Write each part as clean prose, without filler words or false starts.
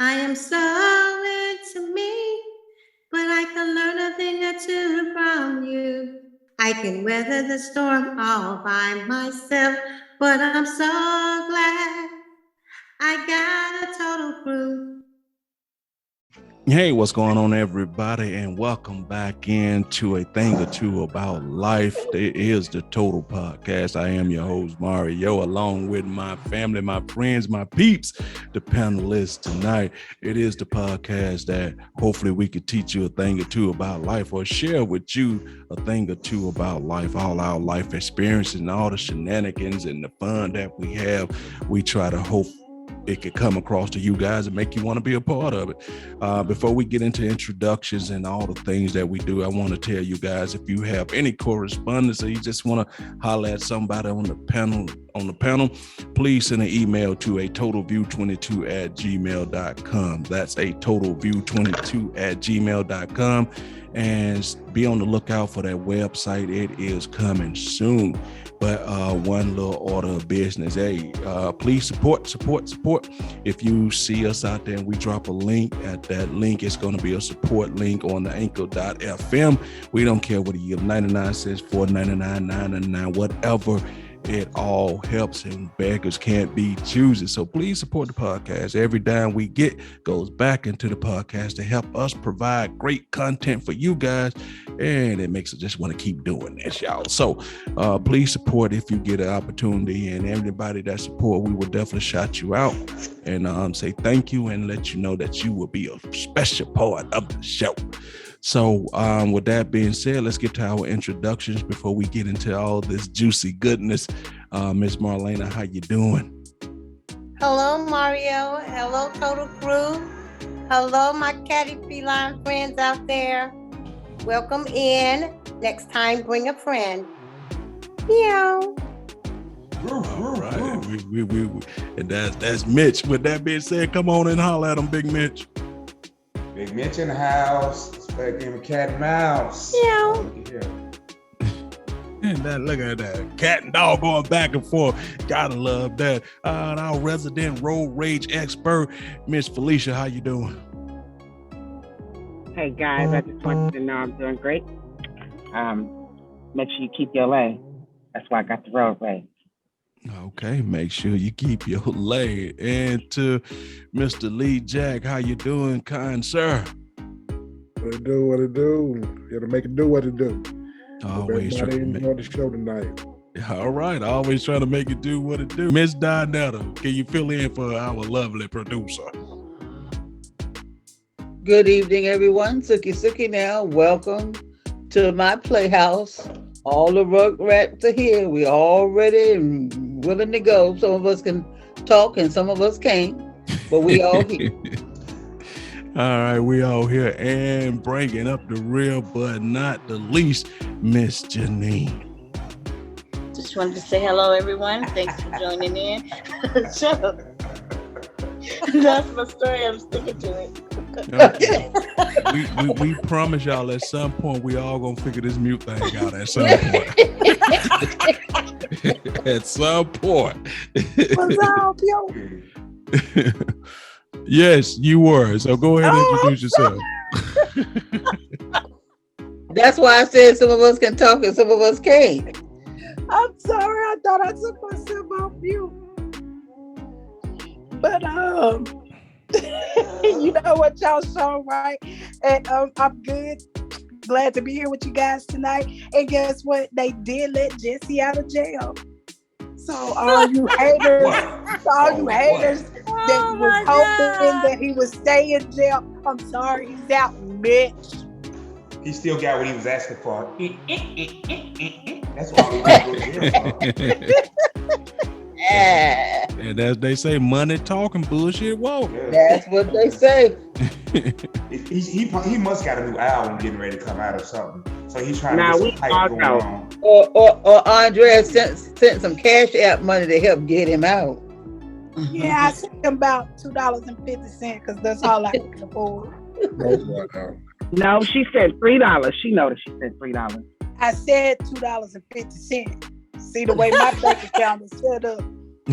I am so into me, but I can learn a thing or two from you. I can weather the storm all by myself, but I'm so glad I got a total crew. Hey, what's going on, everybody, and welcome back into a thing or two about life. It is the Total Podcast. I am your host, Mario, along with my family, my friends, my peeps, the panelists tonight. It is the podcast that hopefully we could teach you a thing or two about life or share with you a thing or two about life, all our life experiences and all the shenanigans and the fun that we have. We try to hope it could come across to you guys and make you want to be a part of it. Before we get into introductions and all the things that we do, I want to tell you guys, if you have any correspondence or you just want to holler at somebody on the panel, please send an email to a totalview22@gmail.com. That's a totalview22@gmail.com. And be on the lookout for that website. It is coming soon. But one little order of business. Hey, please support. If you see us out there and we drop a link, at that link, it's going to be a support link on the anchor.fm. We don't care whether you give 99 cents, $4.99, $9.99, whatever. It all helps, and beggars can't be choosers. So please support the podcast. Every dime we get goes back into the podcast to help us provide great content for you guys, and it makes us just want to keep doing this, y'all. So please support if you get an opportunity, and everybody that support, we will definitely shout you out and say thank you and let you know that you will be a special part of the show. So with that being said, let's get to our introductions before we get into all this juicy goodness. Miss Marlena, how you doing? Hello, Mario. Hello, Total Crew. Hello, my catty feline friends out there. Welcome in. Next time, bring a friend. Meow. All right. We and that's Mitch. With that being said, come on and holler at him, Big Mitch. Big Mitch in the house. It's a game of cat and mouse. Meow. And that, look at that cat and dog going back and forth. Gotta love that. Our resident road rage expert, Miss Felicia, how you doing? Hey guys, I just want you to know I'm doing great. Make sure you keep your lane. That's why I got the road rage. Okay, make sure you keep your lane. And to Mr. Lee Jack, how you doing, kind sir? What it do? You gotta make it do what it do. Always trying to make on the show tonight. All right, always trying to make it do what it do. Miss Donetta, can you fill in for our lovely producer? Good evening, everyone. Suki now. Welcome to my playhouse. All the rugrats are here. We all ready and willing to go. Some of us can talk and some of us can't, but we all here. All right, we all here and bringing up the real but not the least, Miss Janine. Just wanted to say hello, everyone. Thanks for joining in. Shut up. That's my story. I'm sticking to it. Okay. we promise y'all at some point we all gonna figure this mute thing out at some point. At some point. What's up, yo? Yes, you were. So go ahead and introduce yourself. That's why I said some of us can talk and some of us can't. I'm sorry, I thought I took myself off mute. But you know what y'all show, right? And I'm good. Glad to be here with you guys tonight. And guess what? They did let Jesse out of jail. So all you haters, that was hoping that he would stay in jail, I'm sorry, he's out, Mitch. He still got what he was asking for. That's what we go to jail for. And as they say, money talking, bullshit walk. Yeah. That's what they say. he must got a new album getting ready to come out or something. So he's trying to get some hype going on. Or Andrea sent some Cash App money to help get him out. Yeah, I sent him about $2.50 because that's all I can afford. No, she said $3. She noticed she said $3. I said $2.50. See the way my bank account is set up.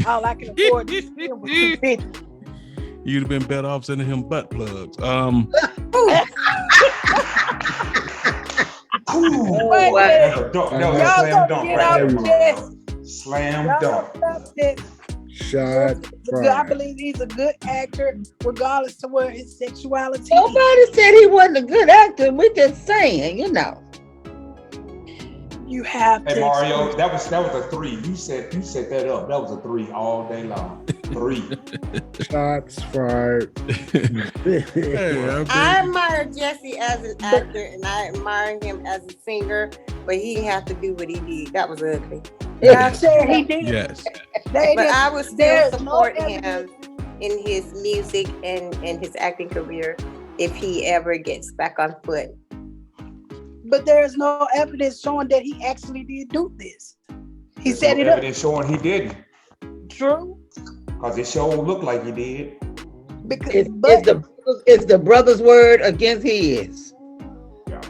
All I can afford is $2.50. You'd have been better off sending him butt plugs. Ooh, that's a dunk. That was a Y'all slam gonna dunk get right out there, of Mario. this. Slam Y'all dunk. gonna stop this. Shot I fired. believe he's a good actor, regardless to where his sexuality is. Nobody said he wasn't a good actor. We're just saying, you know. You have Hey to. Mario, that was a 3. You set that up. That was a 3 all day long. 3. Shots fired. I admire Jesse as an actor and I admire him as a singer, but he didn't have to do what he did. That was ugly. I said he did. Yes. But I would still there's no support evidence. him in his music and his acting career if he ever gets back on foot. But there's no evidence showing that he actually did do this. He There's set no it up. evidence showing he didn't. True. Because it sure looked like he did. Because, It's the brother's word against his. Yeah.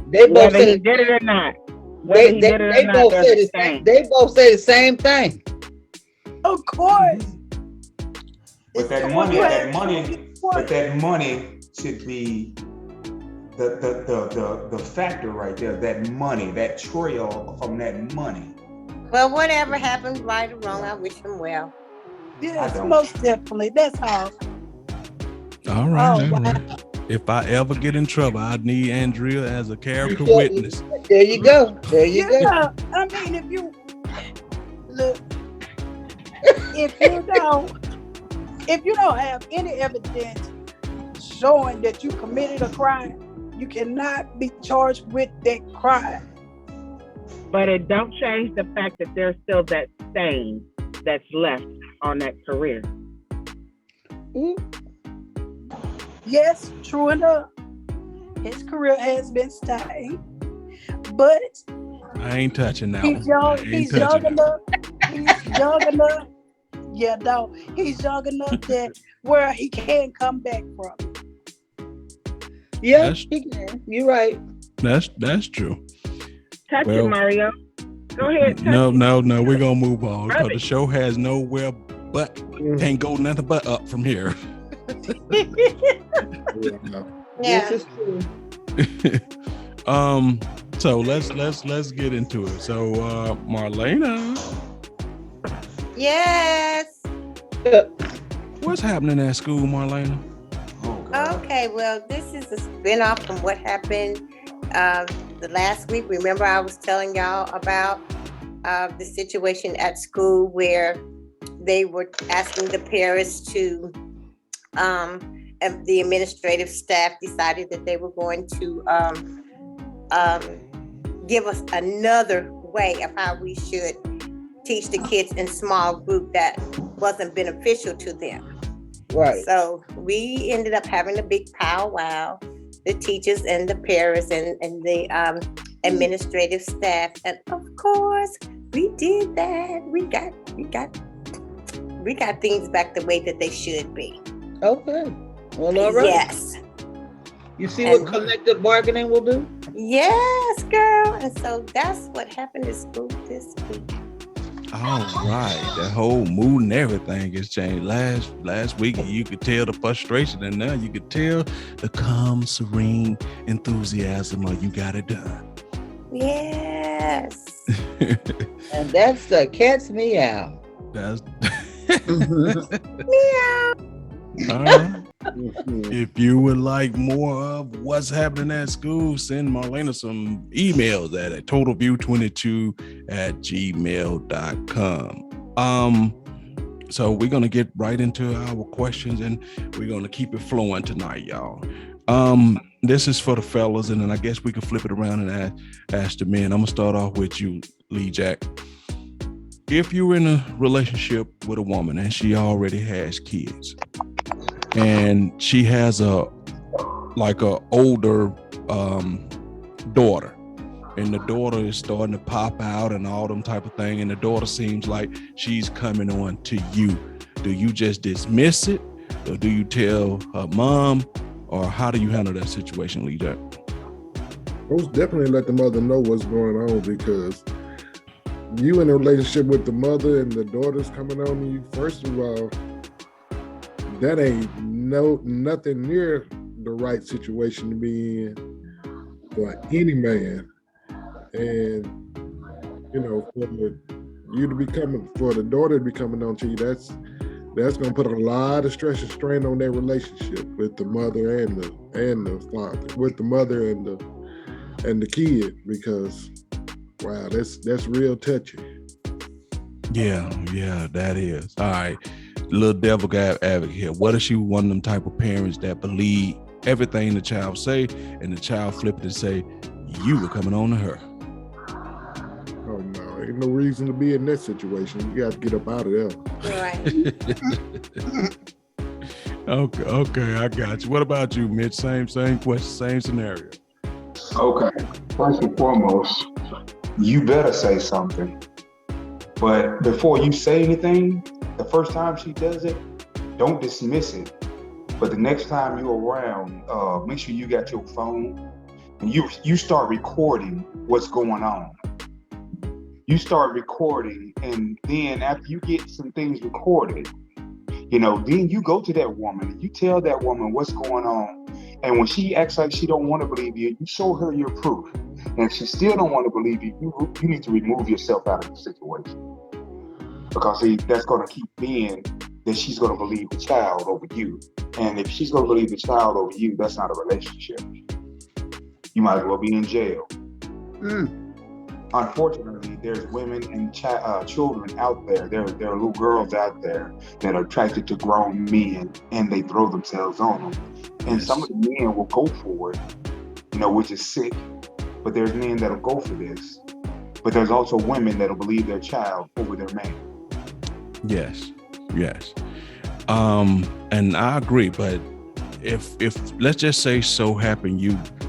They both Whether he said did it or not. Whether he did it or not, they both say the same thing. of course. But that money should be the factor right there. That money, that trail from that money. Well, whatever happened, right or wrong, I wish him well. Yes, most definitely. That's all. All right. Oh, All wow. right. If I ever get in trouble, I need Andrea as a character witness. There you go. There you go. Yeah, I mean, if you look, if you don't have any evidence showing that you committed a crime, you cannot be charged with that crime. But it don't change the fact that there's still that stain that's left on that career. Yes, true enough. His career has been stained, but I ain't touching that he's one. young. I ain't He's touching young it. enough. He's young enough. Yeah, no, he's young enough that where he can come back from. Yeah, he can. You're right. That's true. Touch it, Mario. Go ahead. Touch No, it. we're gonna move on because Rub the it. show has nowhere but can't go nothing but up from here. This is true. So let's get into it. So Marlena, Yes. what's happening at school, Marlena? Okay, well, this is a spin-off from what happened the last week. Remember I was telling y'all about the situation at school where they were asking the parents to, the administrative staff decided that they were going to give us another way of how we should teach the kids in small group that wasn't beneficial to them. Right. So we ended up having a big powwow, the teachers and the parents and the administrative staff. And of course, we did that. We got things back the way that they should be. Okay. Well, all right. Yes. You see what collective bargaining will do? Yes, girl. And so that's what happened at school this week. All right, the whole mood and everything has changed. Last week, you could tell the frustration, and now you could tell the calm, serene enthusiasm of you got it done. Yes. And that's the cat's meow. That's Meow. all right. If you would like more of what's happening at school, send Marlena some emails at totalview22@gmail.com. So we're gonna get right into our questions and we're gonna keep it flowing tonight, y'all. This is for the fellas, and then I guess we can flip it around and ask the men. I'm gonna start off with you, Lee Jack. If you're in a relationship with a woman and she already has kids, and she has a older daughter, and the daughter is starting to pop out and all them type of thing, and the daughter seems like she's coming on to you, do you just dismiss it, or do you tell her mom, or how do you handle that situation, Lee Jack? Most definitely let the mother know what's going on, because you in a relationship with the mother and the daughter's coming on you. First of all, that ain't nothing near the right situation to be in for any man. And for the daughter to be coming on to you, that's gonna put a lot of stress and strain on their relationship with the mother and the father, with the mother and the kid, because wow, that's real touchy. Yeah, that is. All right. Little devil guy advocate here. What if she one of them type of parents that believe everything the child say, and the child flip it and say, you were coming on to her? Oh no, ain't no reason to be in that situation. You got to get up out of there. Right. Okay, I got you. What about you, Mitch? Same question, same scenario. Okay. First and foremost, you better say something. But before you say anything, the first time she does it, don't dismiss it. But the next time you're around, make sure you got your phone and you start recording what's going on. You start recording, and then after you get some things recorded, then you go to that woman and you tell that woman what's going on. And when she acts like she don't want to believe you, you show her your proof. And if she still don't want to believe you, you need to remove yourself out of the situation. Because that's going to keep being that she's going to believe the child over you. And if she's going to believe the child over you, that's not a relationship. You might as well be in jail. Unfortunately, there's women and children out there. There are little girls out there that are attracted to grown men, and they throw themselves on them. And some of the men will go for it, which is sick. But there's men that'll go for this. But there's also women that'll believe their child over their man. Yes. And I agree, but if let's just say so happen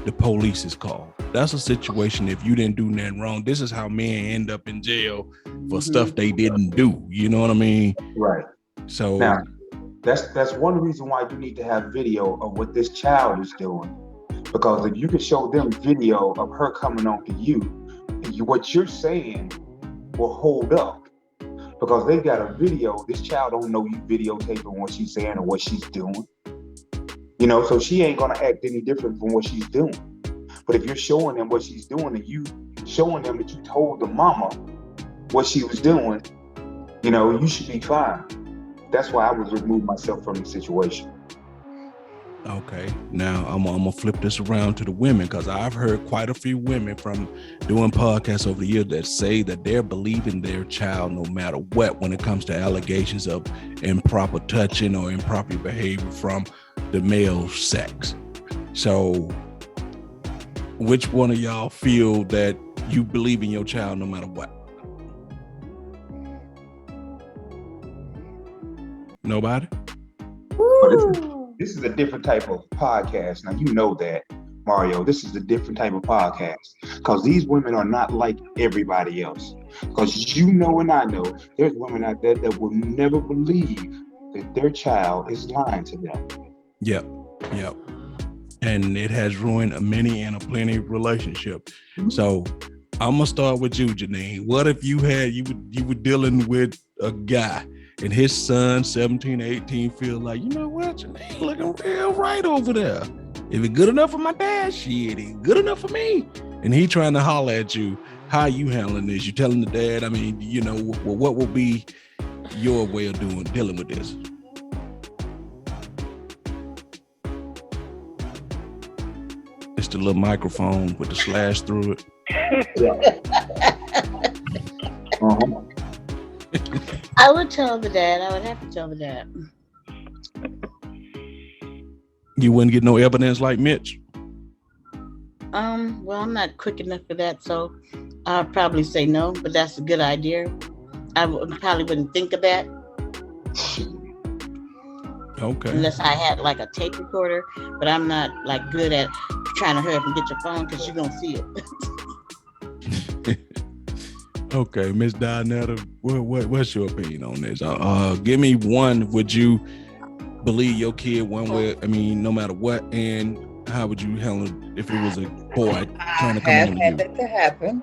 the police is called. That's a situation. If you didn't do nothing wrong, this is how men end up in jail for stuff they didn't do. You know what I mean? Right. So now, that's one reason why you need to have video of what this child is doing. Because if you could show them video of her coming on to you, what you're saying will hold up. Because they got a video, this child don't know you videotaping what she's saying or what she's doing. So she ain't gonna act any different from what she's doing. But if you're showing them what she's doing and you showing them that you told the mama what she was doing, you should be fine. That's why I would remove myself from the situation. Okay, now I'm gonna flip this around to the women, because I've heard quite a few women from doing podcasts over the years that say that they're believing their child no matter what when it comes to allegations of improper touching or improper behavior from the male sex. So which one of y'all feel that you believe in your child no matter what? Nobody? This is a different type of podcast. Now, you know that, Mario. This is a different type of podcast because these women are not like everybody else. Because and I know there's women out there that will never believe that their child is lying to them. Yep. And it has ruined many and a plenty relationship. So I'm gonna start with you, Janine. What if you were dealing with a guy and his son, 17, 18, feel like, you know what, Janine looking real right over there. If it's good enough for my dad, shit, it's good enough for me. And he trying to holler at you. How are you handling this? You telling the dad, what will be your way of dealing with this? It's the little microphone with the slash through it. I would tell the dad. I would have to tell the dad. You wouldn't get no evidence like Mitch? Well, I'm not quick enough for that, so I'll probably say no, but that's a good idea. I probably wouldn't think of that. Okay. Unless I had like a tape recorder, but I'm not like good at trying to hurry up and get your phone because you're gonna see it. Okay, Miss Donetta, what's your opinion on this? Give me one. Would you believe your kid one way? No matter what, and how would you handle it if it was a boy trying to come on to you? I had that to happen.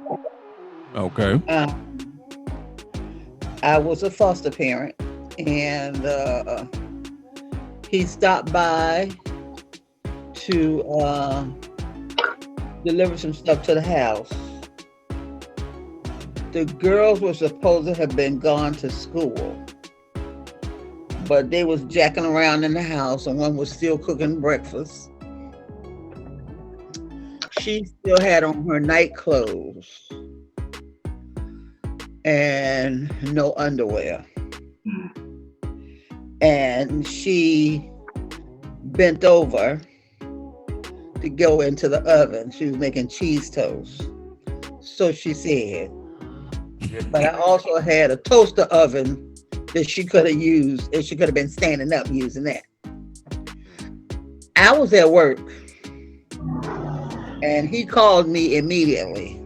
Okay. I was a foster parent, and he stopped by to deliver some stuff to the house. The girls were supposed to have been gone to school, but they was jacking around in the house, and one was still cooking breakfast. She still had on her night clothes and no underwear. And she bent over to go into the oven. She was making cheese toast. So she said, but I also had a toaster oven that she could have used, and she could have been standing up using that. I was at work, and he called me immediately.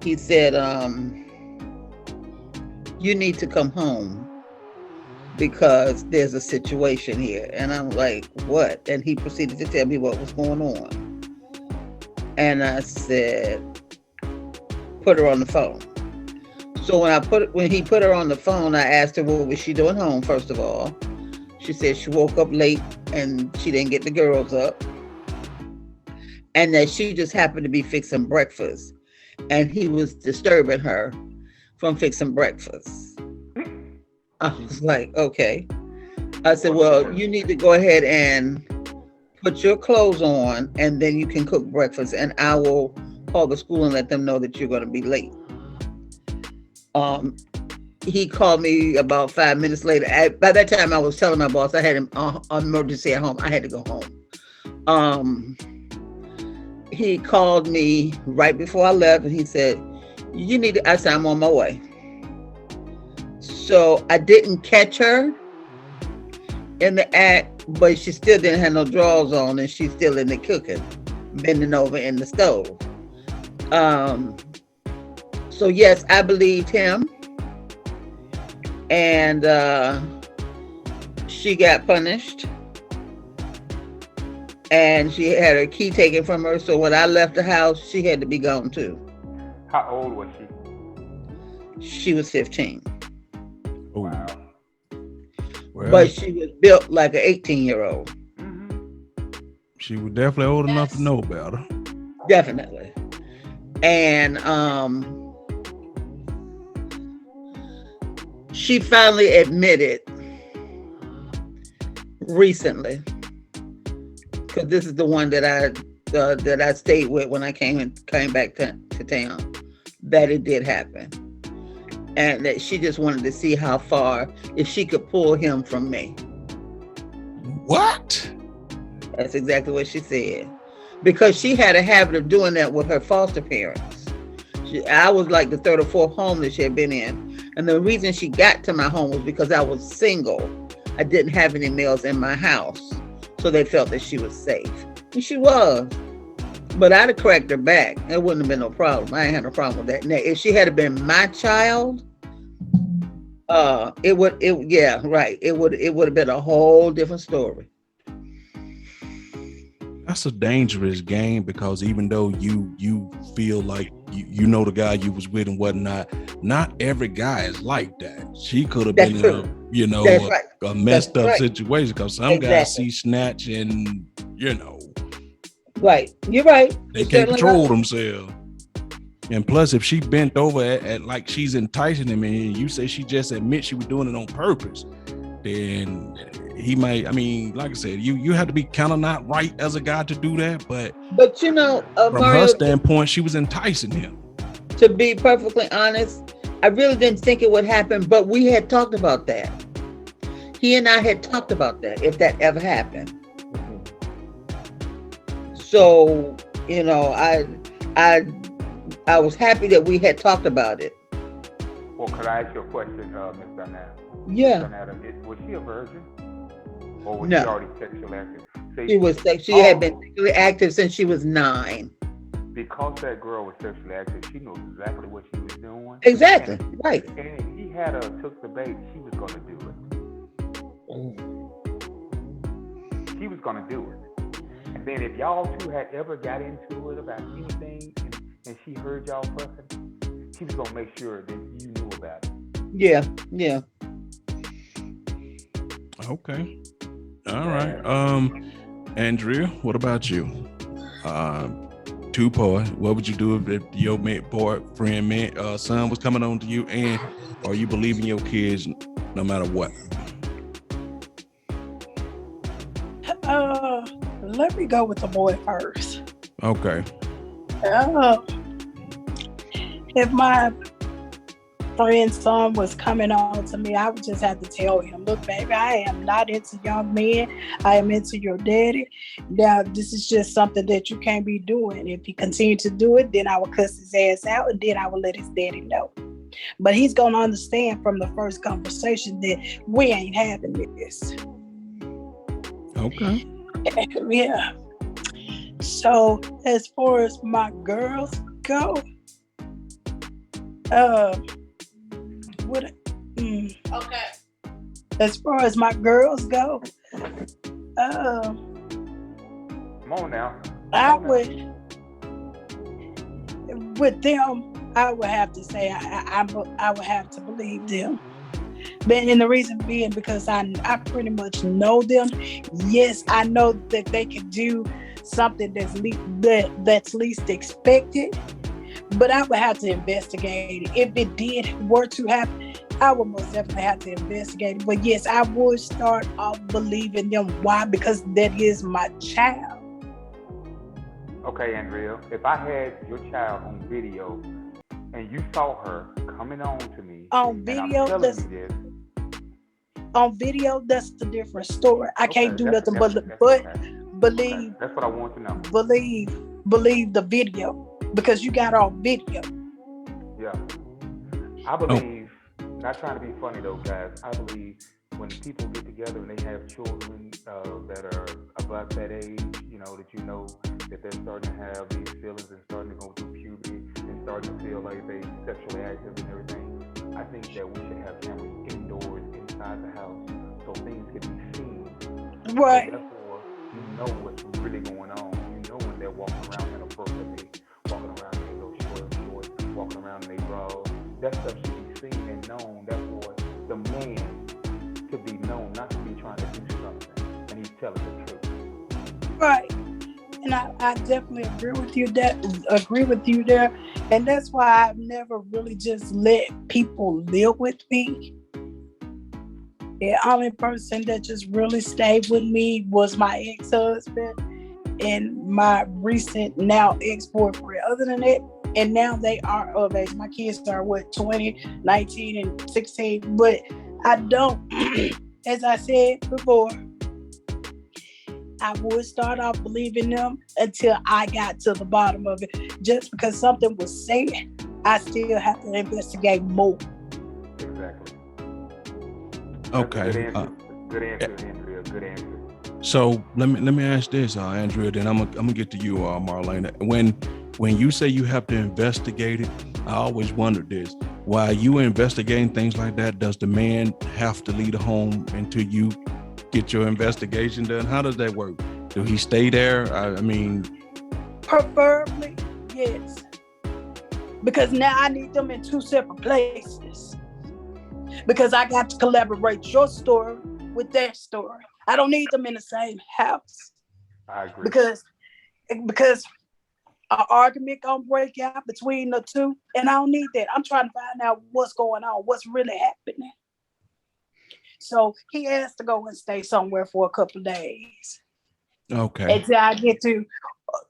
He said, you need to come home because there's a situation here. And I'm like, what? And he proceeded to tell me what was going on. And I said, put her on the phone. So when he put her on the phone, I asked her what was she doing home, first of all. She said she woke up late and she didn't get the girls up. And that she just happened to be fixing breakfast. And he was disturbing her from fixing breakfast. I was like, okay. I said, well, you need to go ahead and put your clothes on, and then you can cook breakfast, and I will call the school and let them know that you're going to be late. He called me about 5 minutes later. By that time, I was telling my boss I had an emergency at home. I had to go home. He called me right before I left, and he said, you need to, I said, I'm on my way. So I didn't catch her in the act, but she still didn't have no drawers on, and she's still in the cooking, bending over in the stove. So yes, I believed him, and she got punished, and she had her key taken from her. So when I left the house, she had to be gone too. How old was she? She was 15. Wow. Well, But she was built like an 18-year-old. She was definitely old enough to know about her. Definitely. And she finally admitted recently, because this is the one that I stayed with when I came back to town, that it did happen. And that she just wanted to see how far, if she could pull him from me. What? That's exactly what she said. Because she had a habit of doing that with her foster parents. I was like the third or fourth home that she had been in. And the reason she got to my home was because I was single. I didn't have any males in my house. So they felt that she was safe. And she was. But I'd have cracked her back. It wouldn't have been no problem. I ain't had no problem with that. Now, if she had been my child, it would have been a whole different story. That's a dangerous game, because even though you feel like you know the guy you was with and whatnot, not every guy is like that. She could have been in a messed up situation, because some guys see snatch and Right, you're right. They can't control themselves. And plus, if she bent over at like she's enticing him, and you say she just admits she was doing it on purpose, then he might. I mean, like I said, you have to be kind of not right as a guy to do that. But from Mario, her standpoint, she was enticing him. To be perfectly honest, I really didn't think it would happen, but we had talked about that. He and I had talked about that, if that ever happened. So, I was happy that we had talked about it. Well, could I ask you a question, Ms. Darnell? Yeah. Was she a virgin? Or was No. she already sexually active? She had been sexually active since she was 9. Because that girl was sexually active, she knew exactly what she was doing. Exactly, right. And if he had took the bait, she was going to do it. She was going to do it. And then if y'all two had ever got into it about anything and she heard y'all fussing, she was going to make sure that you knew about it. Yeah. Okay. All right. Andrea, what about you? Two-part. What would you do if your boyfriend, son was coming on to you, and are you believing your kids no matter what? Let me go with the boy first. Okay. If my friend's son was coming on to me, I would just have to tell him, look, baby, I am not into young men. I am into your daddy. Now, this is just something that you can't be doing. If he continue to do it, then I will cuss his ass out, and then I will let his daddy know. But he's going to understand from the first conversation that we ain't having this. Okay. Yeah. So as far as my girls go, Okay. as far as my girls go, Come on now. With them, I would have to say I would have to believe them. And the reason being because I pretty much know them. Yes, I know that they can do something that's least expected, but I would have to investigate it. If it were to happen, I would most definitely have to investigate it. But yes, I would start off believing them. Why? Because that is my child. Okay, Andrea, if I had your child on video and you saw her coming on to me, on video, that's a different story. I can't do nothing but believe. That's what I want to know. Believe the video because you got on video. Yeah, I believe. Not trying to be funny though, guys. I believe when people get together and they have children that are about that age, that they're starting to have these feelings and starting to go through puberty and starting to feel like they sexually active and everything. I think that we should have cameras indoors, inside the house, so things can be seen. Right. So therefore, you know what's really going on. You know when they're walking around inappropriately, walking around in their little shorts, walking around in their bras. That stuff should be seen and known. Therefore, the man could be known not to be trying to do something, and he's telling the truth. Right. And I definitely agree with you there. And that's why I've never really just let people live with me. The only person that just really stayed with me was my ex-husband and my recent now ex-boyfriend. Other than that, and now they are of age. My kids are 20, 19, and 16. But I don't, as I said before, I would start off believing them until I got to the bottom of it. Just because something was said, I still have to investigate more. Exactly. Okay. Good answer, Andrea. Good answer. So let me ask this, Andrea. Then I'm gonna get to you, Marlena. When you say you have to investigate it, I always wondered this: while you investigating things like that, does the man have to leave the home until you get your investigation done? How does that work? Do he stay there? I mean, preferably, yes. Because now I need them in two separate places. Because I got to collaborate your story with their story. I don't need them in the same house. I agree. Because an argument gonna break out between the two, and I don't need that. I'm trying to find out what's going on, what's really happening. So he has to go and stay somewhere for a couple of days. Okay. Until I get to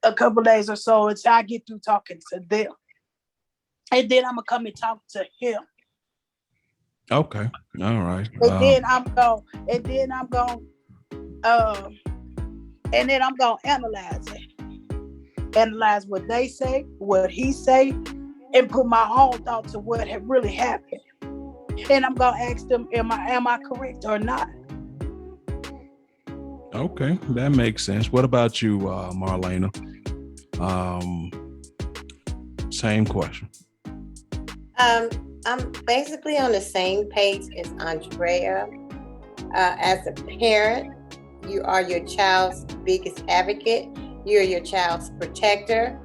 a couple of days or so, until I get through talking to them. And then I'm going to come and talk to him. Okay. All right. And then I'm going to analyze it. Analyze what they say, what he say, and put my own thoughts of what had really happened. And I'm gonna ask them, am I correct or not? Okay, that makes sense. What about you, Marlena? Same question. I'm basically on the same page as Andrea. As a parent, you are your child's biggest advocate. You're your child's protector.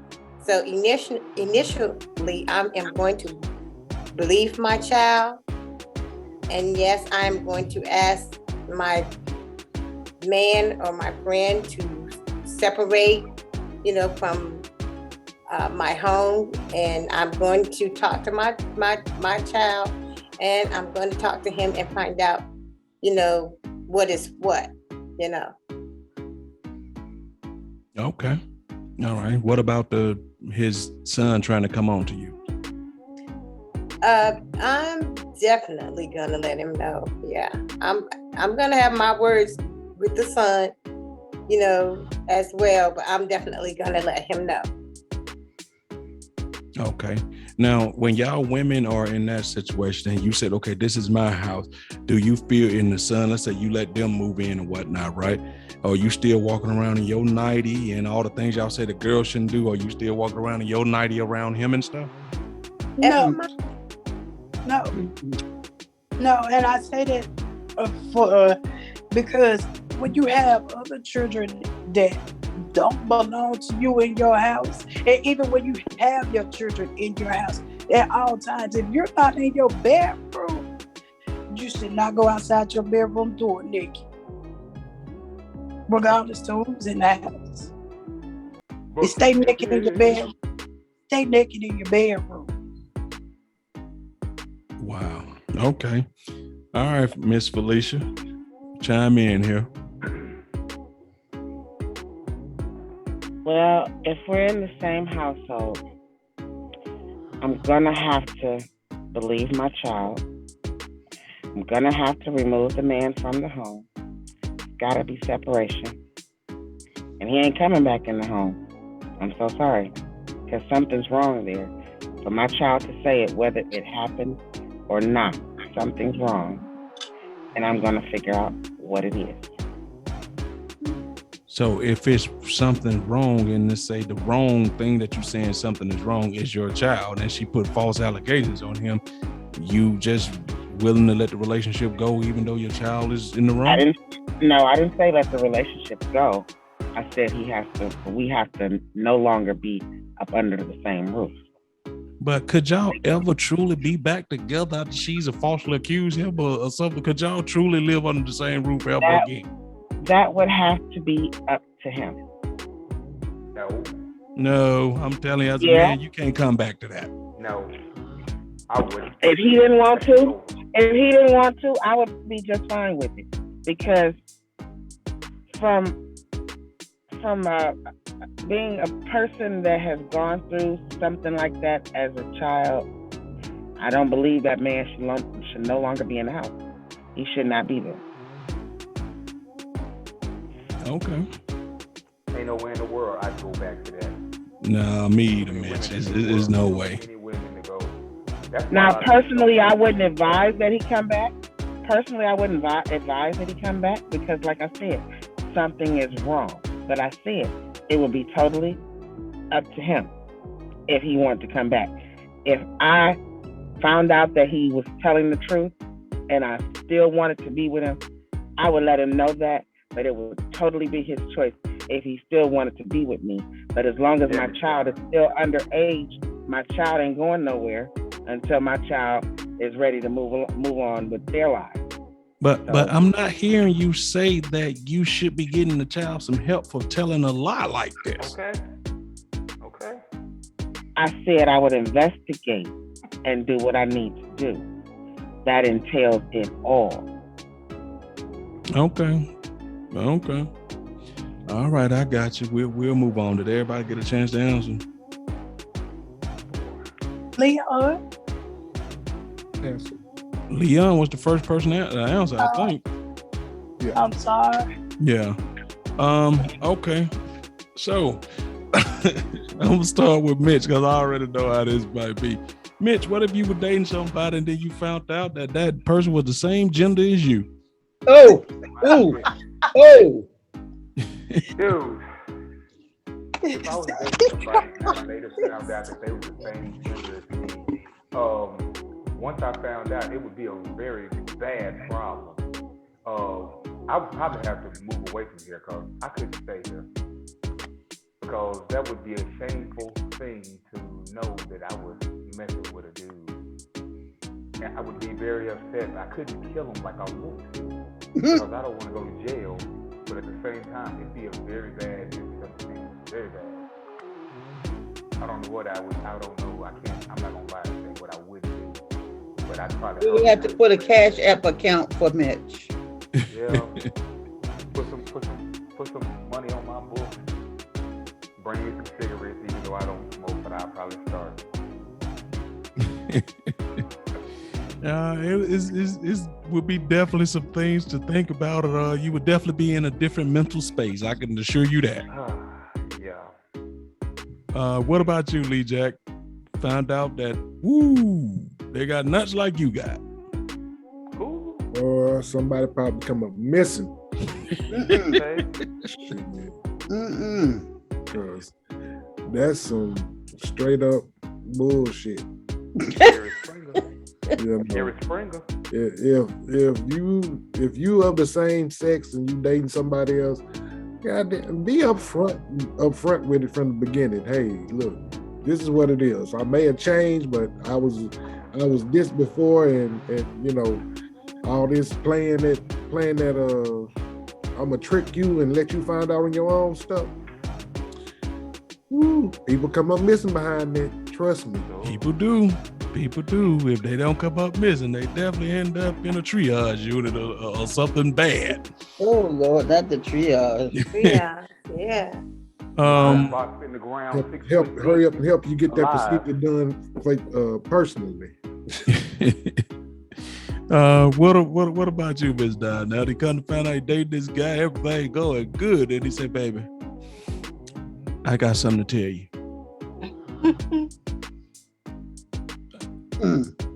So initially, I am going to believe my child. And yes, I'm going to ask my man or my friend to separate, from my home, and I'm going to talk to my child, and I'm going to talk to him and find out, what is what. Okay. All right. What about his son trying to come on to you? I'm definitely gonna let him know. Yeah, I'm gonna have my words with the son, as well. But I'm definitely gonna let him know. Okay. Now, when y'all women are in that situation and you said, okay, this is my house, do you feel in the son, let's say you let them move in and whatnot, right? Or you still walking around in your nightie and all the things y'all say the girl shouldn't do, or you still walking around in your nightie around him and stuff? No, and I say that because when you have other children that don't belong to you in your house, and even when you have your children in your house at all times, if you're not in your bedroom, you should not go outside your bedroom door naked, regardless to who's in the house. But Stay naked in your bedroom. Stay naked in your bedroom. Wow. Okay. All right, Miss Felicia, chime in here. Well, if we're in the same household, I'm going to have to believe my child. I'm going to have to remove the man from the home. It's got to be separation. And he ain't coming back in the home. I'm so sorry. Because something's wrong there. For my child to say it, whether it happened or not, something's wrong. And I'm going to figure out what it is. So if it's something wrong, and let's say the wrong thing that you're saying something is wrong is your child, and she put false allegations on him, you just willing to let the relationship go even though your child is in the wrong? I didn't say let the relationship go. I said we have to no longer be up under the same roof. But could y'all ever truly be back together after she's falsely accused him or something? Could y'all truly live under the same roof ever again? That would have to be up to him. No, I'm telling you, as a man, you can't come back to that. No, I wouldn't. If he didn't want to, I would be just fine with it. Because from being a person that has gone through something like that as a child, I don't believe that man should no longer be in the house. He should not be there. Okay. Ain't no way in the world I'd go back to that. Nah, me either, Mitch. There's no way. Now, personally, I wouldn't advise that he come back. Personally, I wouldn't advise that he come back because, like I said, something is wrong. But I said it would be totally up to him if he wanted to come back. If I found out that he was telling the truth and I still wanted to be with him, I would let him know that. But it would totally be his choice if he still wanted to be with me. But as long as my child is still underage, my child ain't going nowhere until my child is ready to move on with their lives. But I'm not hearing you say that you should be getting the child some help for telling a lie like this. Okay. I said I would investigate and do what I need to do. That entails it all. Okay. All right, I got you. We'll move on. Did everybody get a chance to answer? Leon was the first person to answer, I think. Yeah. I'm sorry. Yeah. Okay. So I'm gonna start with Mitch because I already know how this might be. Mitch, what if you were dating somebody and then you found out that person was the same gender as you? Oh. Dude, if I was dating somebody and I later found out that they were the same gender as me, once I found out, it would be a very bad problem. I would probably have to move away from here because I couldn't stay here. Because that would be a shameful thing to know that I was messing with a dude. and I would be very upset. I couldn't kill him like I want to because I don't want to go to jail. But at the same time, it'd be a very bad misunderstanding. Very bad. I don't know what I would. I don't know. I can't. I'm not gonna lie and say what I would do. But I'd probably. We have to put a Cash App account for Mitch. Yeah. Put some money on my book. Bring me some cigarettes, even though I don't smoke, but I'll probably start. It would be definitely some things to think about. You would definitely be in a different mental space. I can assure you that. Yeah. What about you, Lee Jack? Found out that they got nuts like you got. Cool. Or somebody probably come up missing. Because that's some straight up bullshit. Eric Springer. You know, Eric Springer. if you of the same sex and you dating somebody else, goddamn, be upfront with it from the beginning. Hey, look, this is what it is. I may have changed, but I was this before, and you know, all this playing that I'm gonna trick you and let you find out on your own stuff. People come up missing behind that. Trust me. People do. If they don't come up missing, they definitely end up in a triage unit or something bad. Oh Lord, not the triage. Yeah. Box in the ground, Hurry up and help you get that procedure done personally. What about you, Miss Don? Now they come to find out you date this guy, everything going good, and he said, "Baby, I got something to tell you."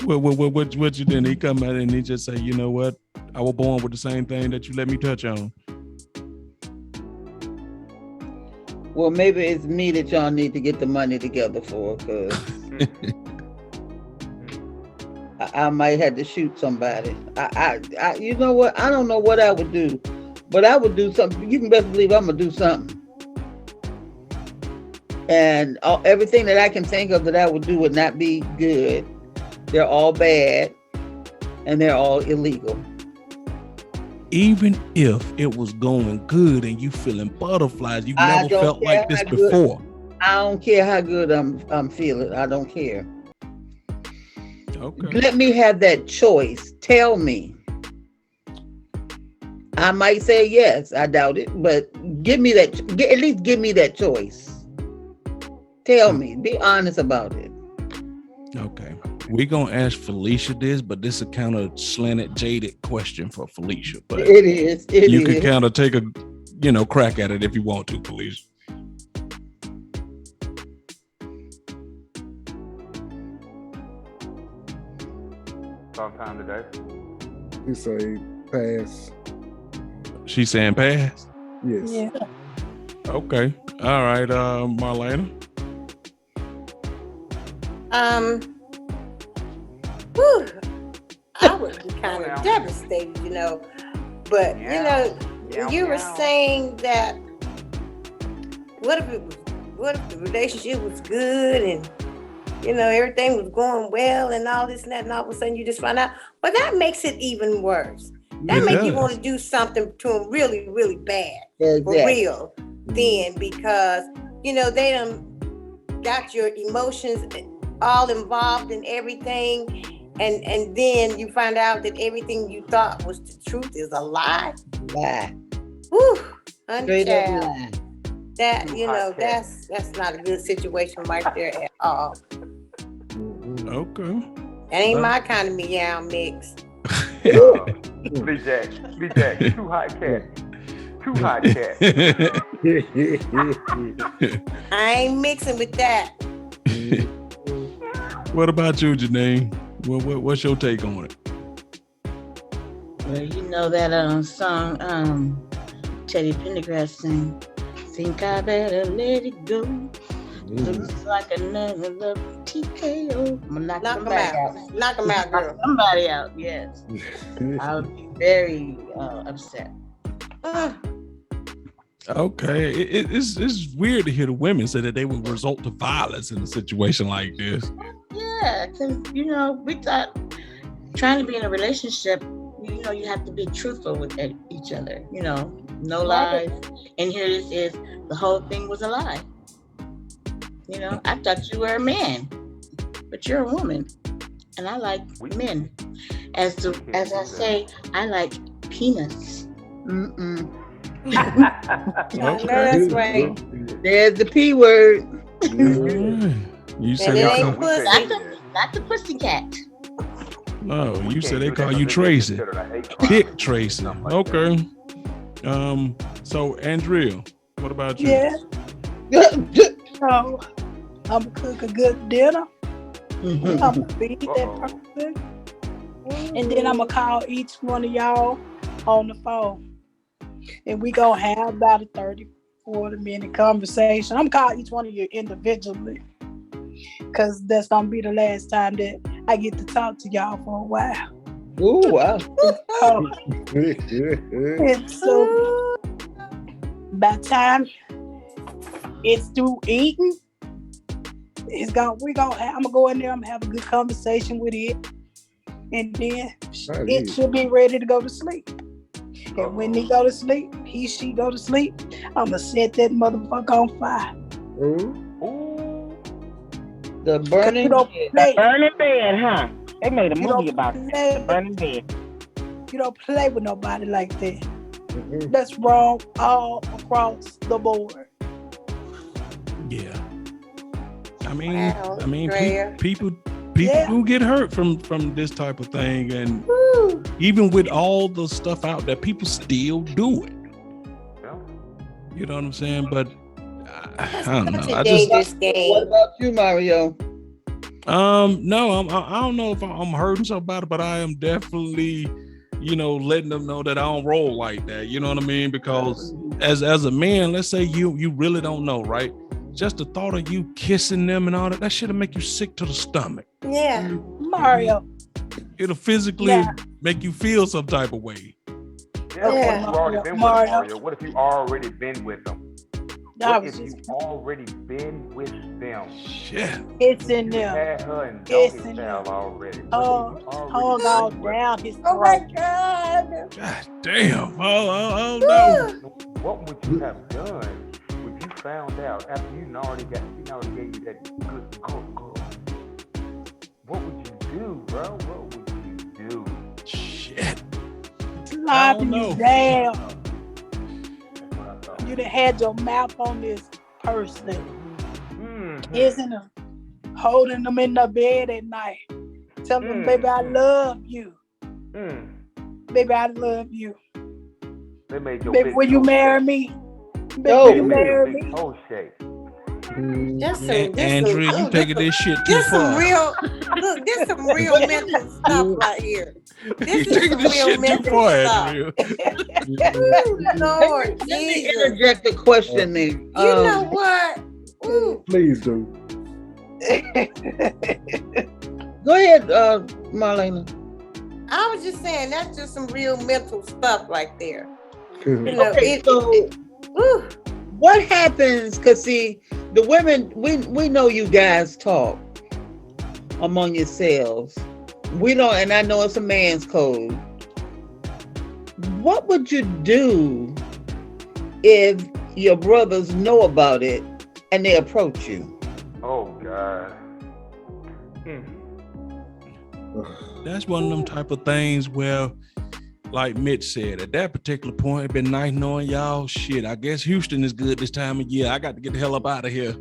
What you did? He come out and he just say, "You know what? I was born with the same thing that you let me touch on." Well, maybe it's me that y'all need to get the money together for, because I might have to shoot somebody. I you know what? I don't know what I would do, but I would do something. You can best believe I'm gonna do something. And everything that I can think of that I would do would not be good. They're all bad, and they're all illegal. Even if it was going good and you feeling butterflies, you never felt like this before. I don't care how good I'm feeling. I don't care. Okay. Let me have that choice. Tell me. I might say yes. I doubt it, but give me that. At least give me that choice. Tell me. Be honest about it. Okay. We're going to ask Felicia this, but this is kind of slanted, jaded question for Felicia. But it is. You can kind of take a, crack at it if you want to, Felicia. Sometime today. You say pass. She's saying pass? Yes. Yeah. Okay. All right, Marlena. I would be kind of devastated, But you were saying that what if the relationship was good and everything was going well and all this and that, and all of a sudden you just find out. But that makes it even worse. That makes you want to do something to them really, really bad. Exactly. For real. Then because they done got your emotions all involved in everything, and then you find out that everything you thought was the truth is a lie. Lie. Whew, Straight up lie. That that's not a good situation right there at all. Okay. That ain't my kind of meow mix. Lee Jack, too hot cat. Too hot cat. I ain't mixing with that. What about you, Janine? What's your take on it? Well, you know that song Teddy Pendergrass sing, "Think I better let it go. Looks like another love TKO." I'm gonna knock somebody out. Knock them out, girl. Knock somebody out, yes. I would be very upset. Okay, it's weird to hear the women say that they would resort to violence in a situation like this. Yeah, because we thought trying to be in a relationship, you know, you have to be truthful with each other. You know, no Right. lies. And here this is, the whole thing was a lie. You know, I thought you were a man, but you're a woman, and I like We men. we can't As I do say, I like peanuts. Mm-mm. that. I know Okay. that's right. There's the P word. All right. You And said it they Y'all know ain't call we can't Not pussy. do the that. not the pussycat. no. We You said can't they do that call because you it's Tracy, considered a hate crime Dick if we do Tracy. something like that. Okay. So Andrea, what about you? Yeah. So I'm gonna cook a good dinner. I'm gonna feed that Uh-oh. person, and then I'm gonna call each one of y'all on the phone, and we gonna have about a 30-40 minute conversation. I'm gonna call each one of you individually, cause that's gonna be the last time that I get to talk to y'all for a while. Ooh, wow. Oh, and so by the time it's through eating, I'm gonna go in there. I'm gonna have a good conversation with it, and then it should be ready to go to sleep. And when he go to sleep, she go to sleep, I'm gonna set that motherfucker on fire. Ooh. The 'Cause burning you don't bed. play. Burning bed, huh? They made a You movie don't about that. play. Burning bed. You don't play with nobody like that. That's wrong all across the board. Yeah. I mean, Wow, Drea. people Yeah. do get hurt from this type of thing, and Woo. even with all the stuff out there, people still do it. Yeah. You know what I'm saying? But I don't know. Such a I just dangerous What game. about you, Mario? no, I don't know if I'm hurting somebody, but I am definitely, letting them know that I don't roll like that. You know what I mean? Because as a man, let's say you really don't know, right? Just the thought of you kissing them and all that should make you sick to the stomach. Yeah. Mario. It'll physically Yeah. make you feel some type of way. Yeah, Okay, what if you already been with Mario. Mario? What if you already been with them? I What was if you just already been with them? Shit. it's in You there. had her in It's doggy in style there. already. What if Hug you already all been with down his Oh my throat. God. God damn. Oh no. them? What would you have done if you found out after she already gave you that good girl? What would you do, bro? What would you do? Shit. Slopping you down. That's what I thought. You done had your mouth on this person. Mm-hmm. Kissing them, holding them in the bed at night. Telling them, baby, I love you. Baby, I love you. They made your Baby, big will you toe marry shake. me? Baby, No. will They you made your marry big me? toe shake. Andrea, you taking this shit too This some far. real, look, this some real mental stuff right here. You This is taking some this real shit too mental far, stuff. Andrea. Ooh, Lord Let me Jesus. interject a question there. You know what? Ooh. Please do. Go ahead, Marlena. I was just saying that's just some real mental stuff right there. You know, Okay, so ooh. what happens? Because see, the women, we know you guys talk among yourselves. We don't, and I know it's a man's code. What would you do if your brothers know about it and they approach you? Oh God. That's one of them type of things where, like Mitch said, at that particular point, it'd been nice knowing y'all. Shit, I guess Houston is good this time of year. I got to get the hell up out of here.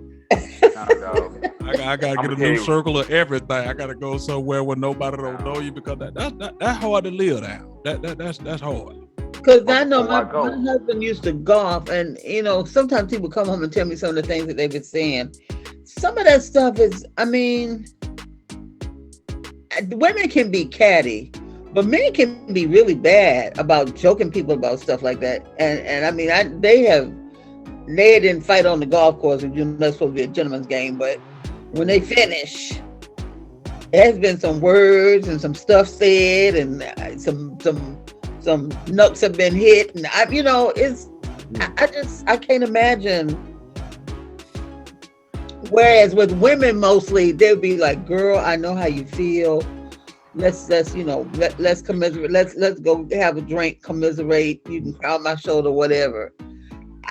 Nah, dog. I got to get a new circle of everything. I got to go somewhere where nobody don't know you, because that's hard to live down. That's hard. Because I know my Before I go. husband used to golf, and sometimes people come home and tell me some of the things that they've been saying. Some of that stuff is, women can be catty, but men can be really bad about joking people about stuff like that. And they didn't fight on the golf course. You're not supposed to be a gentleman's game, but when they finish, there has been some words and some stuff said, and some nuts have been hit, and I can't imagine. Whereas with women, mostly they'll be like, "Girl, I know how you feel. let's let's commiserate. Let's go have a drink, commiserate. You can call my shoulder, whatever.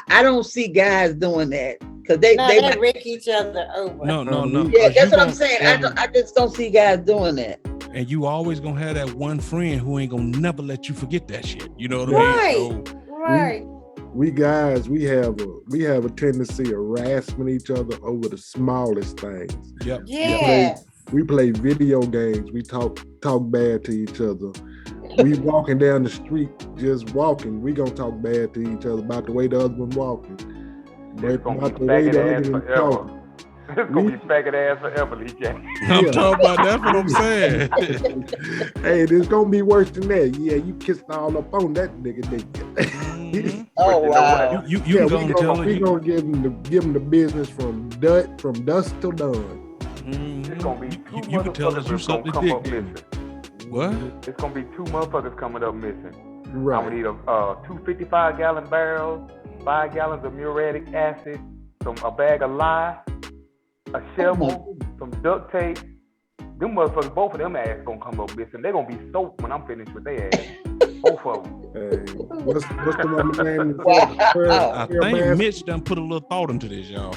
I don't see guys doing that because they they wreck each other over. No. Yeah, 'cause that's you what I'm gon- saying. I just don't see guys doing that. And you always gonna have that one friend who ain't gonna never let you forget that shit. You know what Right. I mean? So Right. We guys, we have a tendency of harassing each other over the smallest things. yep. Yeah. We play video games. We talk bad to each other. We walking down the street, just walking. We gonna talk bad to each other about the way the other one walking, It's but gonna not be the way faggot the ass other one forever. talking. It's gonna be faggot ass forever, Lee J. I'm Yeah. talking about that's what I'm saying. Hey, it's gonna be worse than that. Yeah, you kissed all up on that nigga. Mhm. Oh you know wow. what? You Yeah, gonna tell her we you- gonna give him the business from dusk till dawn. Mhm. It's gonna be two You can tell us motherfuckers you that's gonna sucked the come dick. up didn't missing. you? What? It's gonna be two motherfuckers coming up missing. I'm Right. gonna need two 55-gallon barrels, 5 gallons of muriatic acid, a bag of lye, a shovel, some duct tape. Them motherfuckers, both of them ass gonna come up missing. They gonna be soaked when I'm finished with their ass. Both of them. Hey, what's the woman's name? Wow. I think Mitch done put a little thought into this, y'all.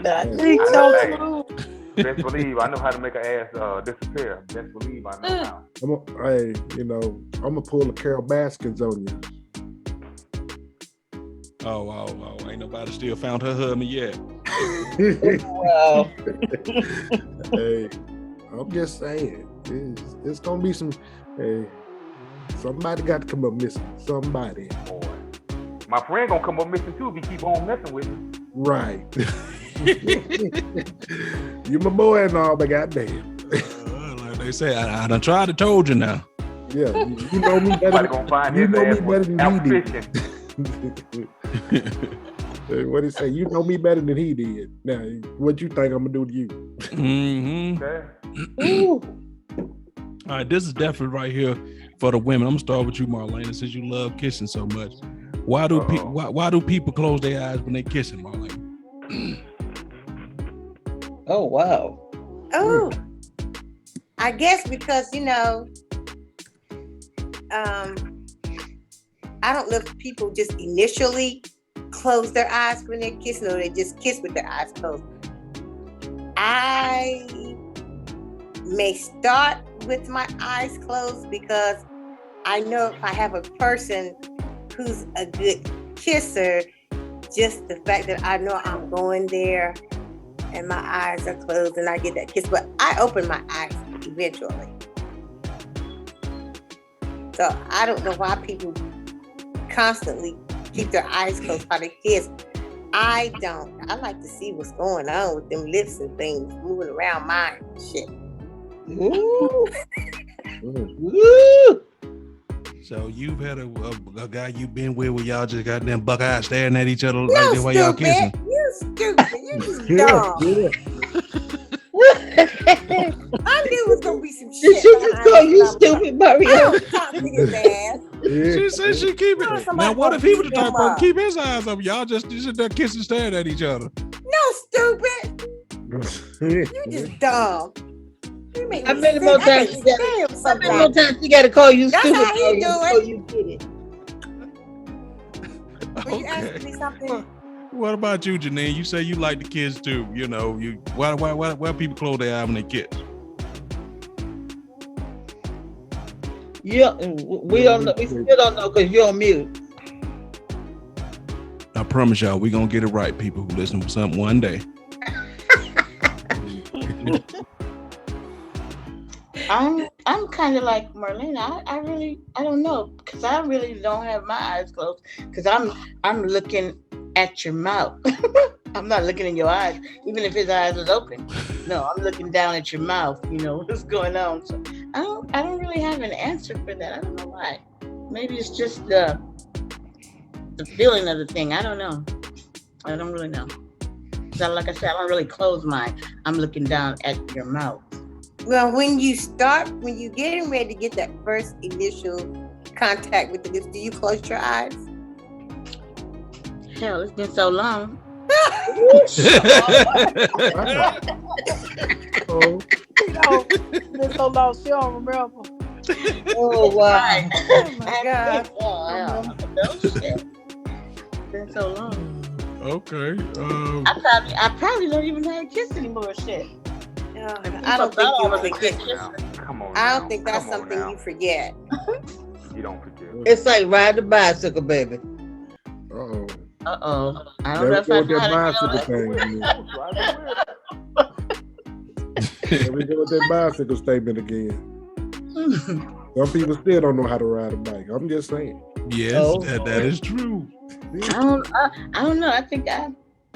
Nah, Me I too. know, best believe I know how to make an ass disappear. Best believe I know how. I'm gonna pull a Carol Baskins on you. Oh, ain't nobody still found her husband yet. wow. Hey, I'm just saying, it's gonna be some. Hey, somebody got to come up missing. Somebody. Boy. My friend gonna come up missing too if he keep on messing with me. Right. You my boy and all, but goddamn. Like they say, I done tried to told you now. Yeah, you know me better. Somebody gonna find You his know me ass better was than out he did. fishing. Hey, what he say? You know me better than he did. Now, what you think I'm gonna do to you? Mm-hmm. Okay. All right, this is definitely right here for the women. I'm gonna start with you, Marlena, since you love kissing so much. Why do why do people close their eyes when they kissing, Marlena? Oh wow. Oh, I guess because I don't know if people just initially close their eyes when they're kissing, or they just kiss with their eyes closed. I may start with my eyes closed because I know if I have a person who's a good kisser, just the fact that I know I'm going there and my eyes are closed and I get that kiss, but I open my eyes eventually. So I don't know why people constantly keep their eyes closed while they kiss. I don't. I like to see what's going on with them lips and things moving around mine and shit. Ooh. Mm. Ooh. So you've had a guy you've been with where y'all just got them buck eyes staring at each other No, like that while y'all stupid. kissing? You stupid. You just Yeah, dumb. yeah. I knew it was gonna be some shit. Did you just behind call you this number. stupid, Mario? I don't talk to his ass. Yeah. She said she keep No, it. somebody Now what gonna if he was the beat type them person up. keep his eyes up? Y'all just sit there kissing, staring at each other. No, stupid. You just dumb. You make How me many sick. more I times can't you got- stand How many more sometimes. times you got to call you That's stupid? how he Mario, do it. before you get it? Were you asking me something? What about you, Janine? You say you like the kids too. You know, why people close their eyes when they kiss? Yeah, we don't know. We still don't know because you're on mute. I promise y'all, we gonna get it right, people who listen to something one day. I'm kind of like Marlena. I don't know, because I really don't have my eyes closed, because I'm looking at your mouth. I'm not looking in your eyes, even if his eyes was open. No, I'm looking down at your mouth. You know what's going on. So I don't really have an answer for that. I don't know why. Maybe it's just the feeling of the thing. I don't know. I don't really know. So like I said, I don't really close mine. I'm looking down at your mouth. Well, when you're getting ready to get that first initial contact with the lips, do you close your eyes? Hell, it's been so long. Oh, know. Been so long, she don't remember. Oh wow. Oh my God. No shit. Been so long. Okay. I probably don't even know how to kiss anymore. Shit. I don't think you was a forget. good kisser. Come on I now. don't think that's Come on something now. you forget. You don't forget. It's like ride the bicycle, baby. Uh-oh. I don't know There we if go I with know that how bicycle to thing. Drive the whip. There we go with that bicycle statement again. Some people still don't know how to ride a bike. I'm just saying. Yes, Oh, that is true. I don't know. I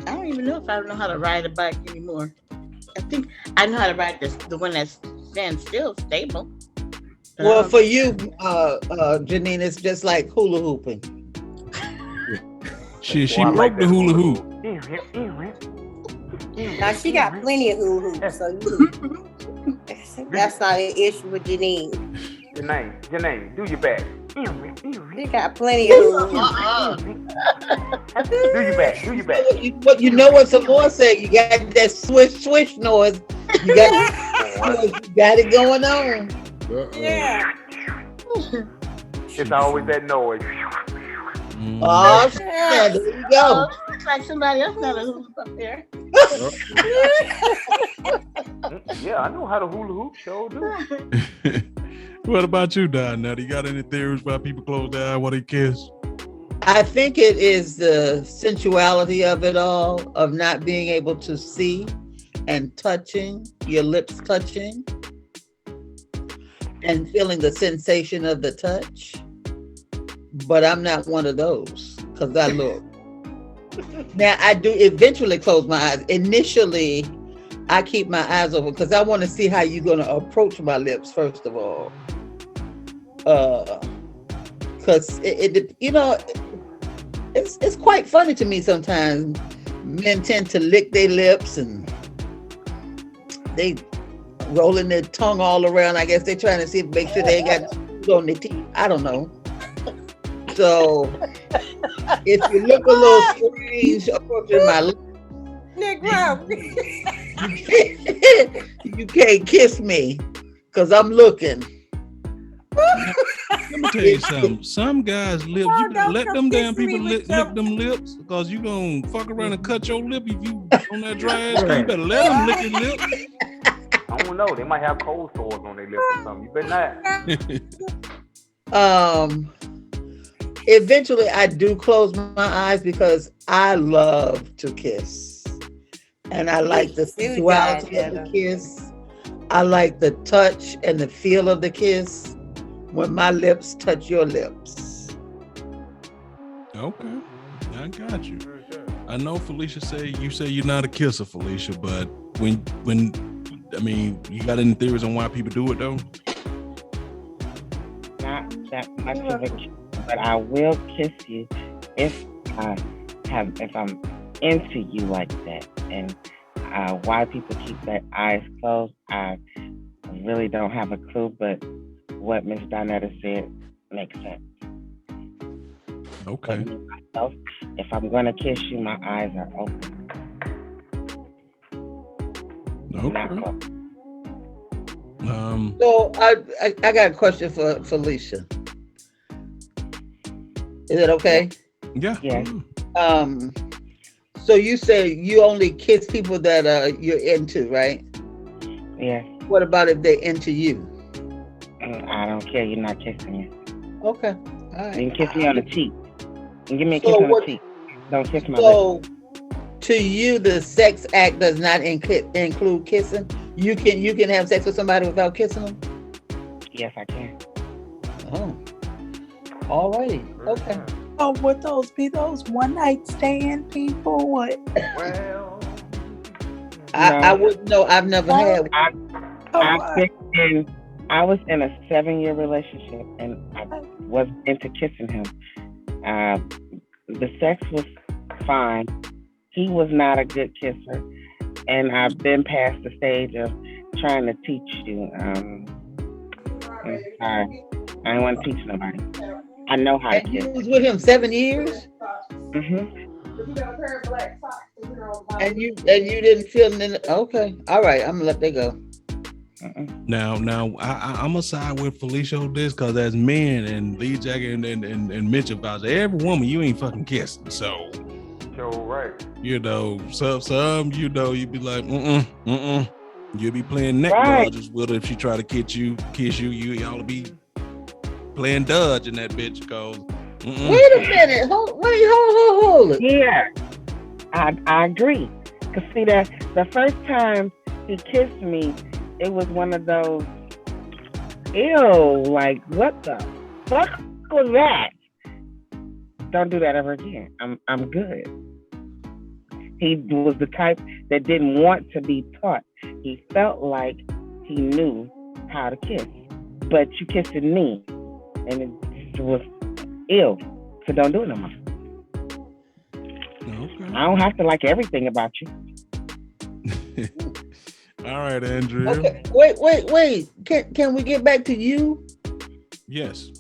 don't even know if I know how to ride a bike anymore. I think I know how to ride the one that stands still, stable. But well, for you, Janine, it's just like hula hooping. She Boy, I like broke the that hula hoop. Now she got plenty of hula hoops, so that's not an issue with Janine. Janine, do your best. She got plenty of hula hoops. Do your best. You know what some more say? You got that swish noise. You got it going on. Yeah. It's always that noise. Oh, there you go. Looks like somebody else got a hula hoop up there. Yeah, I know how to hula hoop. Sure do. What about you, Don? Now, do you got any theories about people close their eye while they kiss? I think it is the sensuality of it all, of not being able to see and touching, your lips touching, and feeling the sensation of the touch. But I'm not one of those because I look. Now, I do eventually close my eyes. Initially, I keep my eyes open because I want to see how you're going to approach my lips, first of all. Because it's quite funny to me sometimes. Men tend to lick their lips and they rolling their tongue all around. I guess they're trying to make sure they ain't got food on their teeth. I don't know. So if you look a little strange approaching my lips, Negro. you can't kiss me because I'm looking. Let me tell you something. Some guys' lips, you better let them damn kiss me people with lick them lips because you gonna fuck around and cut your lip if you on that dry ass thing. You better let them lick your lips. I don't know. They might have cold sores on their lips or something. You better not. Eventually I do close my eyes because I love to kiss. And I like the sensuality of the kiss. I like the touch and the feel of the kiss when my lips touch your lips. Okay, I got you. I know Felicia you say you're not a kisser, Felicia, but when you got any theories on why people do it though? Not that much of a kiss, but I will kiss you if I'm into you like that. And why people keep their eyes closed, I really don't have a clue, but what Miss Donetta said makes sense. Okay. Myself, if I'm gonna kiss you, my eyes are open. Okay. So I got a question for Felicia. Is it okay? Yeah. So you say you only kiss people that you're into, right? Yeah. What about if they're into you? I don't care. You're not kissing me. Okay. All right. You can kiss me on the cheek. And give me a kiss on the cheek. Don't kiss my lips. So to you, the sex act does not include kissing. You can have sex with somebody without kissing them. Yes, I can. Oh. All righty. Okay. Oh, would those be those one night stand people? What? Well, I wouldn't know. I've never had. I was in a 7-year relationship and I was into kissing him. The sex was fine. He was not a good kisser, and I've been past the stage of trying to teach you. I'm sorry. I don't want to teach nobody. I know how to kiss. You was with him 7 years? Mm-hmm. And you didn't feel okay. All right, I'm gonna let that go. Now, I'm gonna side with Felicia on this because as men and Lee Jack and Mitch about every woman you ain't fucking kissing. So, right. You know, some you know you'd be like, You'll be playing neck Right. dodges with her if she try to kiss you. Y'all be playing dodge in that bitch cause. Wait a minute. Hold it. Yeah, I agree. Cause see that the first time he kissed me, it was one of those, ew, like what the fuck was that? Don't do that ever again. I'm good. He was the type that didn't want to be taught. He felt like he knew how to kiss, but you kissing me, and it was ill. So don't do it no more. Okay. I don't have to like everything about you. All right, Andrew. Okay. Wait. Can we get back to you? Yes.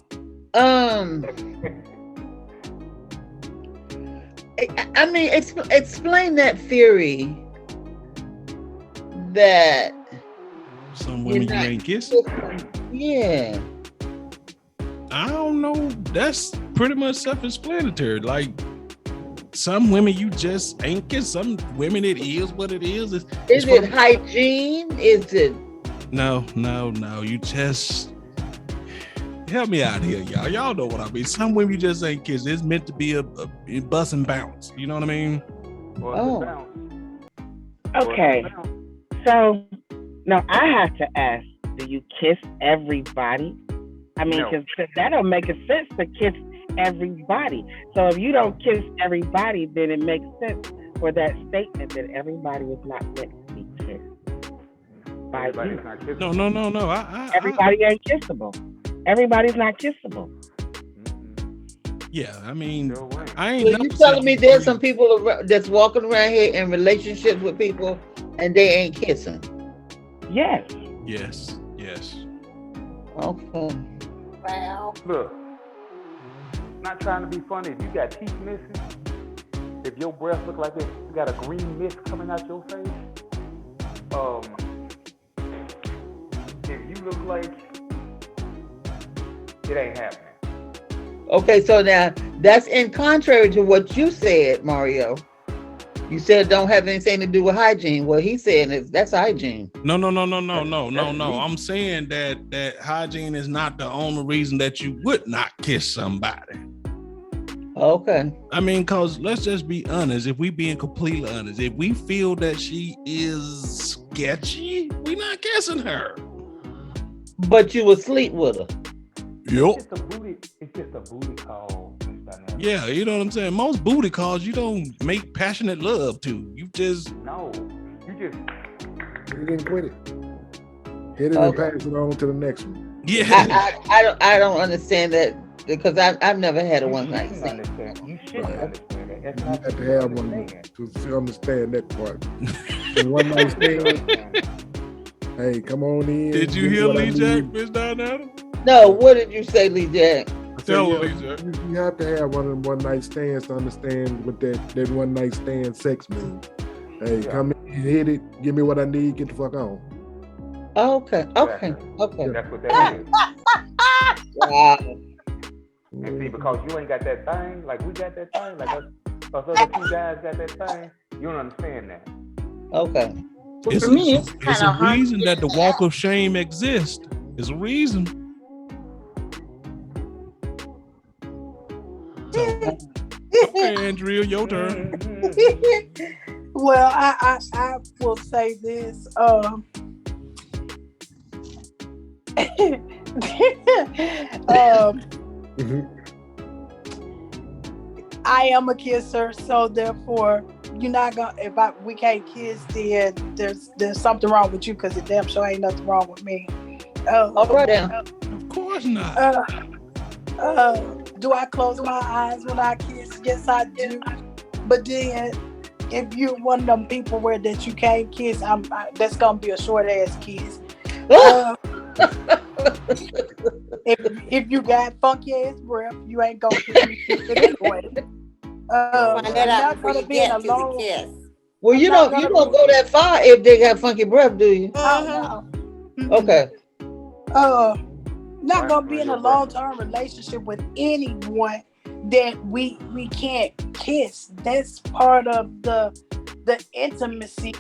I mean, explain that theory that some women you ain't kissing. Yeah. I don't know. That's pretty much self-explanatory. Like some women you just ain't kiss. Some women it is what it is. Is it hygiene? Is it? No. You just help me out here, y'all. Y'all know what I mean. Some women you just ain't kiss. It's meant to be a bust and bounce. You know what I mean? Oh. Okay. So now I have to ask: do you kiss everybody? I mean, because that don't make a sense to kiss everybody. So if you don't kiss everybody, then it makes sense for that statement that everybody is not meant to be kissed by you. No. Everybody ain't kissable. Everybody's not kissable. Yeah, I mean, I ain't. So you telling me there's some people that's walking around here in relationships with people and they ain't kissing? Yes. Okay. Wow. Look, not trying to be funny. If you got teeth missing, if your breath look like this, you got a green mist coming out your face. If you look like it ain't happening. Okay, so now that's in contrary to what you said, Mario. You said don't have anything to do with hygiene. What he's saying is that's hygiene. No. I'm saying that hygiene is not the only reason that you would not kiss somebody. Okay. I mean, cause let's just be honest. If we being completely honest, if we feel that she is sketchy, we not kissing her. But you would sleep with her. Yep. It's just a booty call. Yeah, you know what I'm saying? Most booty calls you don't make passionate love to. You just you didn't quit it. Hit it and pass it on to the next one. Yeah. I don't understand that because I've never had a one night stand. You should understand that. You have to have one to understand that part. And one night stand. Hey, come on in. Did you hear Lee Jack, Miss Donata? No, what did you say, Lee Jack? You have to have one of them one night stands to understand what that one night stand sex means. Hey, come in, hit it, give me what I need, get the fuck on. Okay. That's what that is. Wow. And see, because you ain't got that thing, like we got that thing, like us other two guys got that thing, you don't understand that. Okay. It's For me, it's a kind of hard. reason that the walk of shame exists. There's a reason. So, okay, Andrea, your turn. Well, I will say this. I am a kisser, so therefore you're not gonna. We can't kiss, then there's something wrong with you because it damn sure ain't nothing wrong with me. All right, then. Of course not. Do I close my eyes when I kiss? Yes, I do. But then, if you're one of them people where that you can't kiss, that's gonna be a short ass kiss. If you got funky ass breath, you ain't gonna kiss me anyway. Find that out before you get to the kiss. Well, you don't go that far if they got funky breath, do you? Oh no. Okay. Not gonna be in a long-term relationship with anyone that we can't kiss. That's part of the intimacy.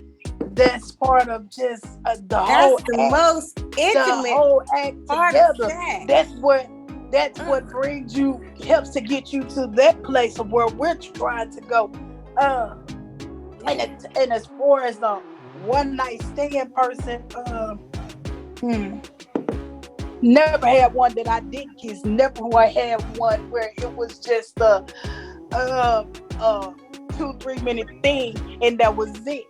That's part of just the whole That's the act. most intimate The whole act part of together. sex. That's what brings you, helps to get you to that place of where we're trying to go. And as far as the one night stand person, never had one that I didn't kiss. Never had one where it was just a 2-3 minute thing and that was it.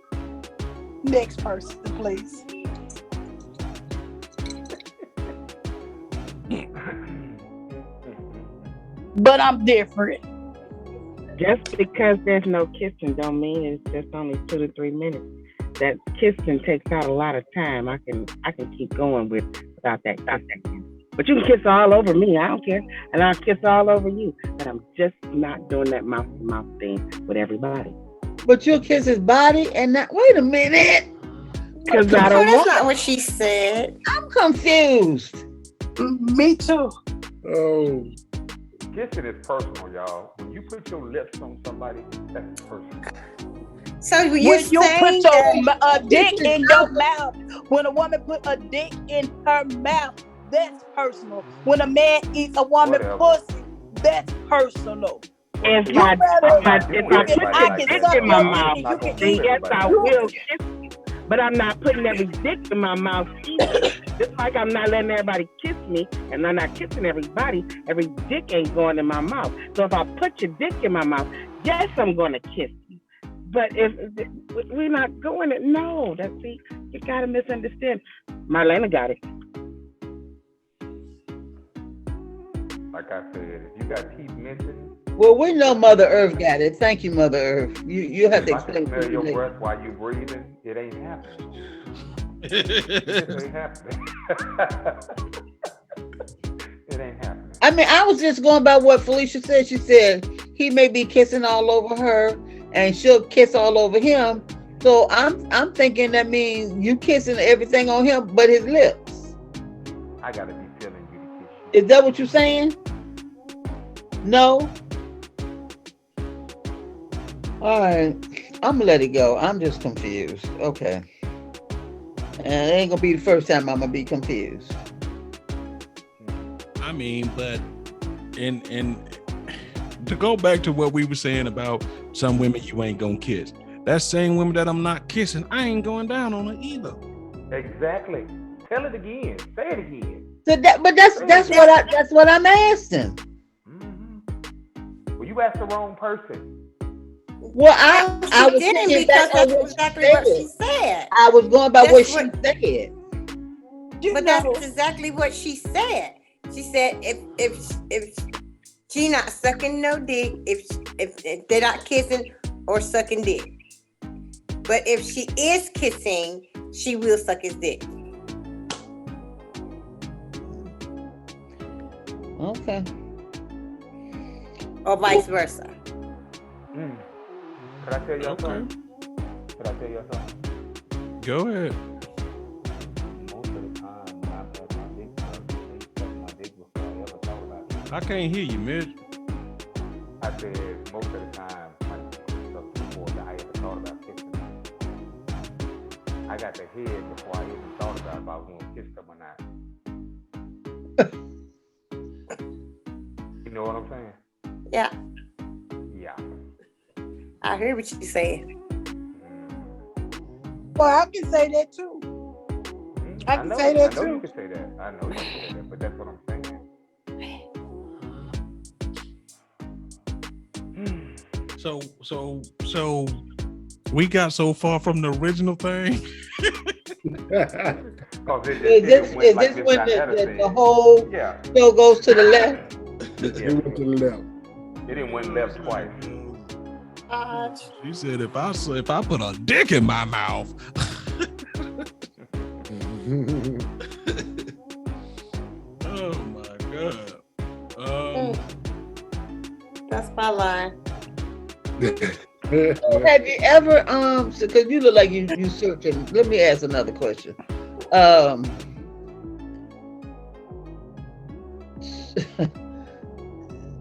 Next person, please. But I'm different. Just because there's no kissing don't mean it's just only 2 to 3 minutes. That kissing takes out a lot of time. I can keep going without that kissing. But you can kiss all over me. I don't care. And I'll kiss all over you. But I'm just not doing that mouth-to-mouth thing with everybody. But you'll kiss his body and not. Wait a minute. Because I don't That's want. not what she said. I'm confused. Me too. Oh. Kissing is personal, y'all. When you put your lips on somebody, that's personal. So when When you you put your dick in your mouth, when a woman put a dick in her mouth, that's personal. When a man eats a woman pussy, that's personal. If I put your dick in my mouth, then yes, I will kiss you. But I'm not putting every dick in my mouth either. Just like I'm not letting everybody kiss me, and I'm not kissing everybody, every dick ain't going in my mouth. So if I put your dick in my mouth, yes, I'm going to kiss you. But if we're not going it, no. You got to misunderstand. Marlena got it. Like I said, if you got teeth missing. Well, we know Mother Earth got it. Thank you, Mother Earth. You have to explain. If I can smell your breath while you're breathing, it ain't happening. It ain't happening. It ain't happening. I mean, I was just going by what Felicia said. She said he may be kissing all over her, and she'll kiss all over him. So I'm thinking that means you kissing everything on him but his lips. I gotta be feeling you to kiss you. Is that what you're saying? No. All right, I'm gonna let it go. I'm just confused. Okay, and it ain't gonna be the first time I'm gonna be confused. I mean, but and to go back to what we were saying about some women you ain't gonna kiss. That same women that I'm not kissing, I ain't going down on her either. Exactly. Tell it again. Say it again. So that's what I'm asking. Mm-hmm. Well, you asked the wrong person. Well, I was didn't, thinking because that's what exactly what she said. I was going by what she said. But that's exactly what she said. She said if she not sucking no dick, if they're not kissing or sucking dick. But if she is kissing, she will suck his dick. Okay. Or vice versa. Could I tell y'all something? Could I tell y'all something? Go ahead. Most of the time when I've had my dick sucked, they sucked my dick before I ever thought about it. I can't hear you, Mitch. I said most of the time my dick was sucked before I ever thought about kissing them. I got the head before I even thought about if I was going to kiss them or not. You know what I'm saying? Yeah. Yeah. I hear what you said. Well, I can say that too. I can say that too. I know you can say that. I know you can say that, but that's what I'm saying. So we got so far from the original thing. Is this when the whole show goes to the left? It went to the left. It didn't went left twice. She said, "If I put a dick in my mouth." Oh my god. That's my line. Have you ever because you look like you searching. Let me ask another question.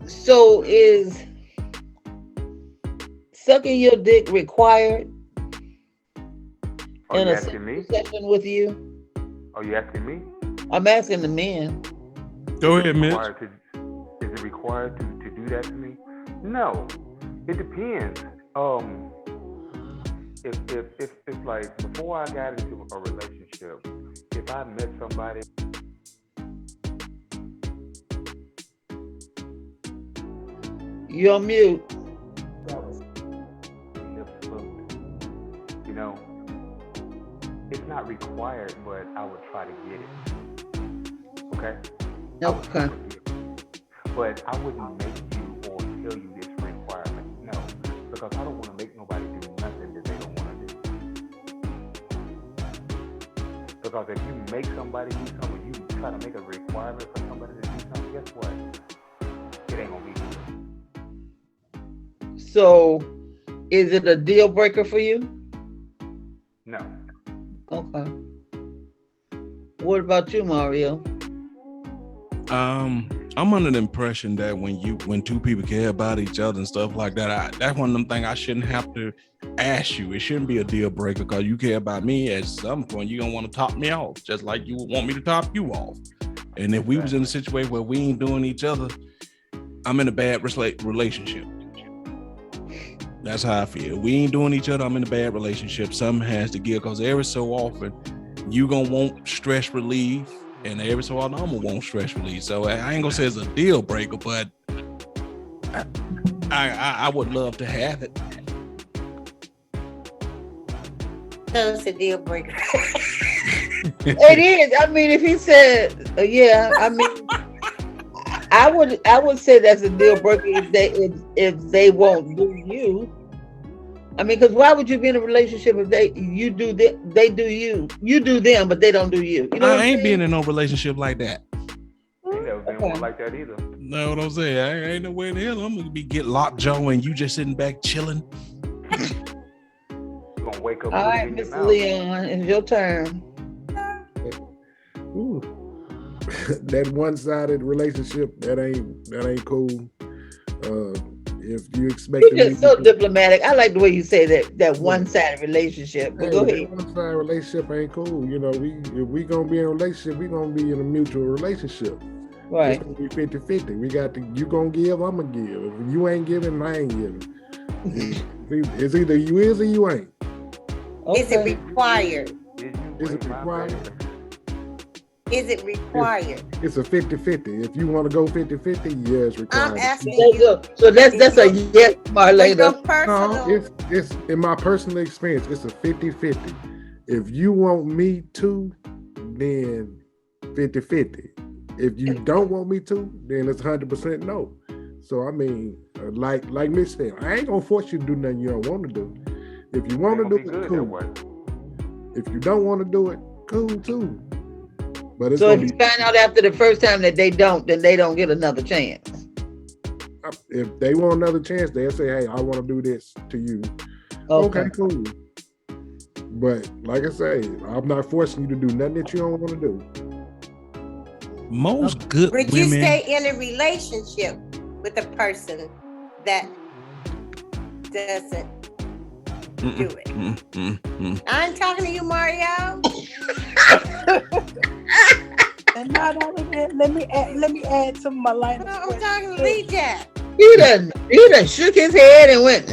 So is sucking your dick required Are in you a asking me? session with you? Are you asking me? I'm asking the men. Go ahead, Mitch. Is it required to do that to me? No. It depends. If like before I got into a relationship, if I met somebody, You're on mute. you know, it's not required, but I would try to get it. Okay? Okay. But I wouldn't make you or tell you this requirement. No. Because I don't want to make nobody do nothing that they don't want to do. Because if you make somebody do something, you try to make a requirement for somebody to do something, guess what? It ain't gonna be good. So is it a deal breaker for you? No. Okay. What about you, Mario? I'm under the impression that when two people care about each other and stuff like that, that's one of them things I shouldn't have to ask you. It shouldn't be a deal breaker because you care about me. At some point, you're gonna want to top me off, just like you would want me to top you off. And if we was in a situation where we ain't doing each other, I'm in a bad relationship. That's how I feel. We ain't doing each other, I'm in a bad relationship. Something has to give, because every so often you gonna want stress relief, and every so often I'm gonna want stress relief. So I ain't gonna say it's a deal breaker, but I would love to have it. So it's a deal breaker. It is. I mean, if he said, yeah, I mean, I would say that's a deal breaker if they won't do you. I mean, because why would you be in a relationship if they do you do them, but they don't do you? You know, I ain't been in no relationship like that. Ain't never been one like that either. Know what I'm saying? I ain't no way in the hell I'm gonna get lockjaw and you just sitting back chilling. You gonna wake up. All right, Mr. Leon, it's your turn. Ooh. That one-sided relationship, that ain't cool. If you expect You're just so diplomatic. I like the way you say that one-sided relationship. But go ahead. One-sided relationship ain't cool. You know, if we gonna be in a relationship, we gonna be in a mutual relationship. Right. It's gonna be 50-50. You gonna give, I'm gonna give. If you ain't giving, I ain't giving. It's either you is or you ain't. Okay. Is it required? Is it required? Is it required? It's a 50-50. If you want to go 50-50, yeah, it's required. I'm asking you. So that's a yes, Marlena. No, it's in my personal experience, it's a 50-50. If you want me to, then 50-50. If you don't want me to, then it's 100% no. So I mean, like Mitch said, I ain't gonna force you to do nothing you don't want to do. If you want to do it, cool. If you don't want to do it, cool too. But it's so if you find out after the first time that they don't, then they don't get another chance. If they want another chance, they'll say, "Hey, I want to do this to you." Okay, cool. But like I say, I'm not forcing you to do nothing that you don't want to do. Most good would women. You stay in a relationship with a person that doesn't do it? I'm talking to you, Mario. And not only that, let me add to my line. I'm talking to Lee Jack. He done shook his head and went.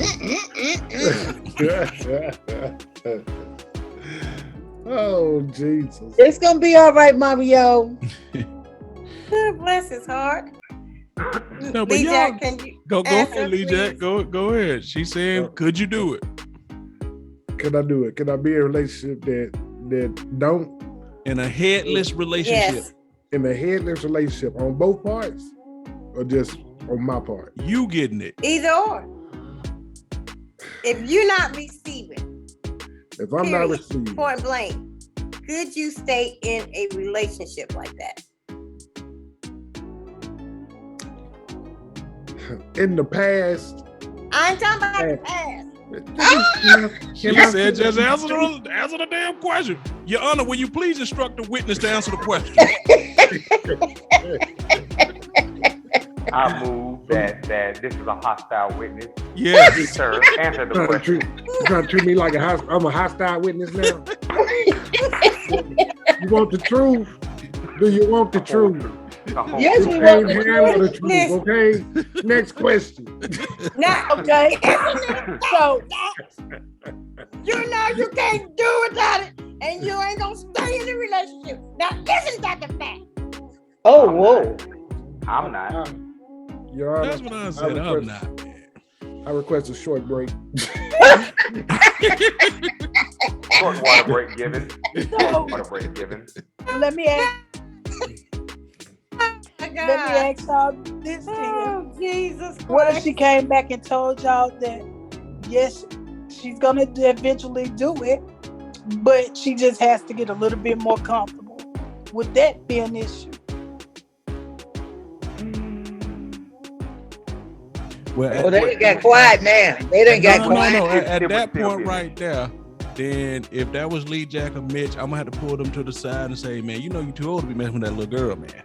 Oh Jesus! It's gonna be all right, Mario. Bless his heart. No, but Lee y'all, Jack, can you go ahead, Lee Jack. Go ahead. She's saying, could you do it? Can I do it? Can I be in a relationship that don't? In a headless relationship. Yes. In a headless relationship on both parts, or just on my part? You getting it? Either or. If you're not receiving, if I'm not receiving, point blank, could you stay in a relationship like that? In the past, I ain't talking about the past. She said, just answer the damn question. Your Honor, will you please instruct the witness to answer the question? I move that this is a hostile witness. Yes. Sir, answer the question. You trying to treat me like I'm a hostile witness now? You want the truth? Do you want the truth? Yes, we want the handle truth. the truth, okay? Next question. Now, okay. So you know you can't do without it, and you ain't gonna stay in the relationship. Now, isn't that the fact? Oh, whoa. I'm not. Your Honor, That's what I said. I'm not, man. I request a short break. Short water break given. Short water break given. Let me ask y'all this then. Jesus Christ. What if she came back and told y'all that yes, she's gonna eventually do it, but she just has to get a little bit more comfortable? Would that be an issue? Well, they done got quiet now. They done got quiet. No. At that point right there, then if that was Lee, Jack, or Mitch, I'm gonna have to pull them to the side and say, man, you know you too old to be messing with that little girl, man.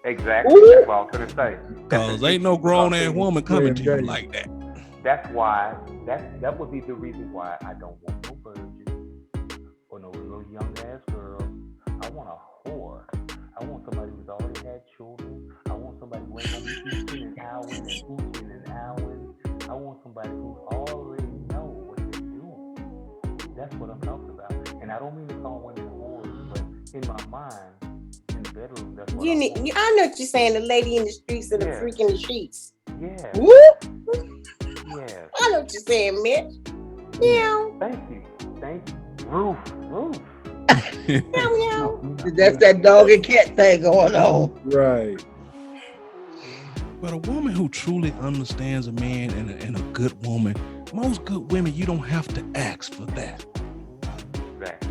Exactly. Ooh. That's what I was gonna say. Cause ain't no grown ass woman coming to you like that. That's why. That would be the reason why I don't want no virgin or no little young ass girl. I want a whore. I want somebody who's already had children. I want somebody who ain't gonna be eating and howling and ooching and howling. I want somebody who already know what they're doing. That's what I'm talking about. And I don't mean to call women whores, but in my mind, in the bedroom, that's what I know what you're saying. The lady in the streets and the freak in the streets. Yeah. Whoop. Yeah. I know what you're saying, Mitch. Yeah. Thank you. Roof. That's that dog and cat thing going on. Right. But a woman who truly understands a man and a good woman, most good women, you don't have to ask for that. Exactly.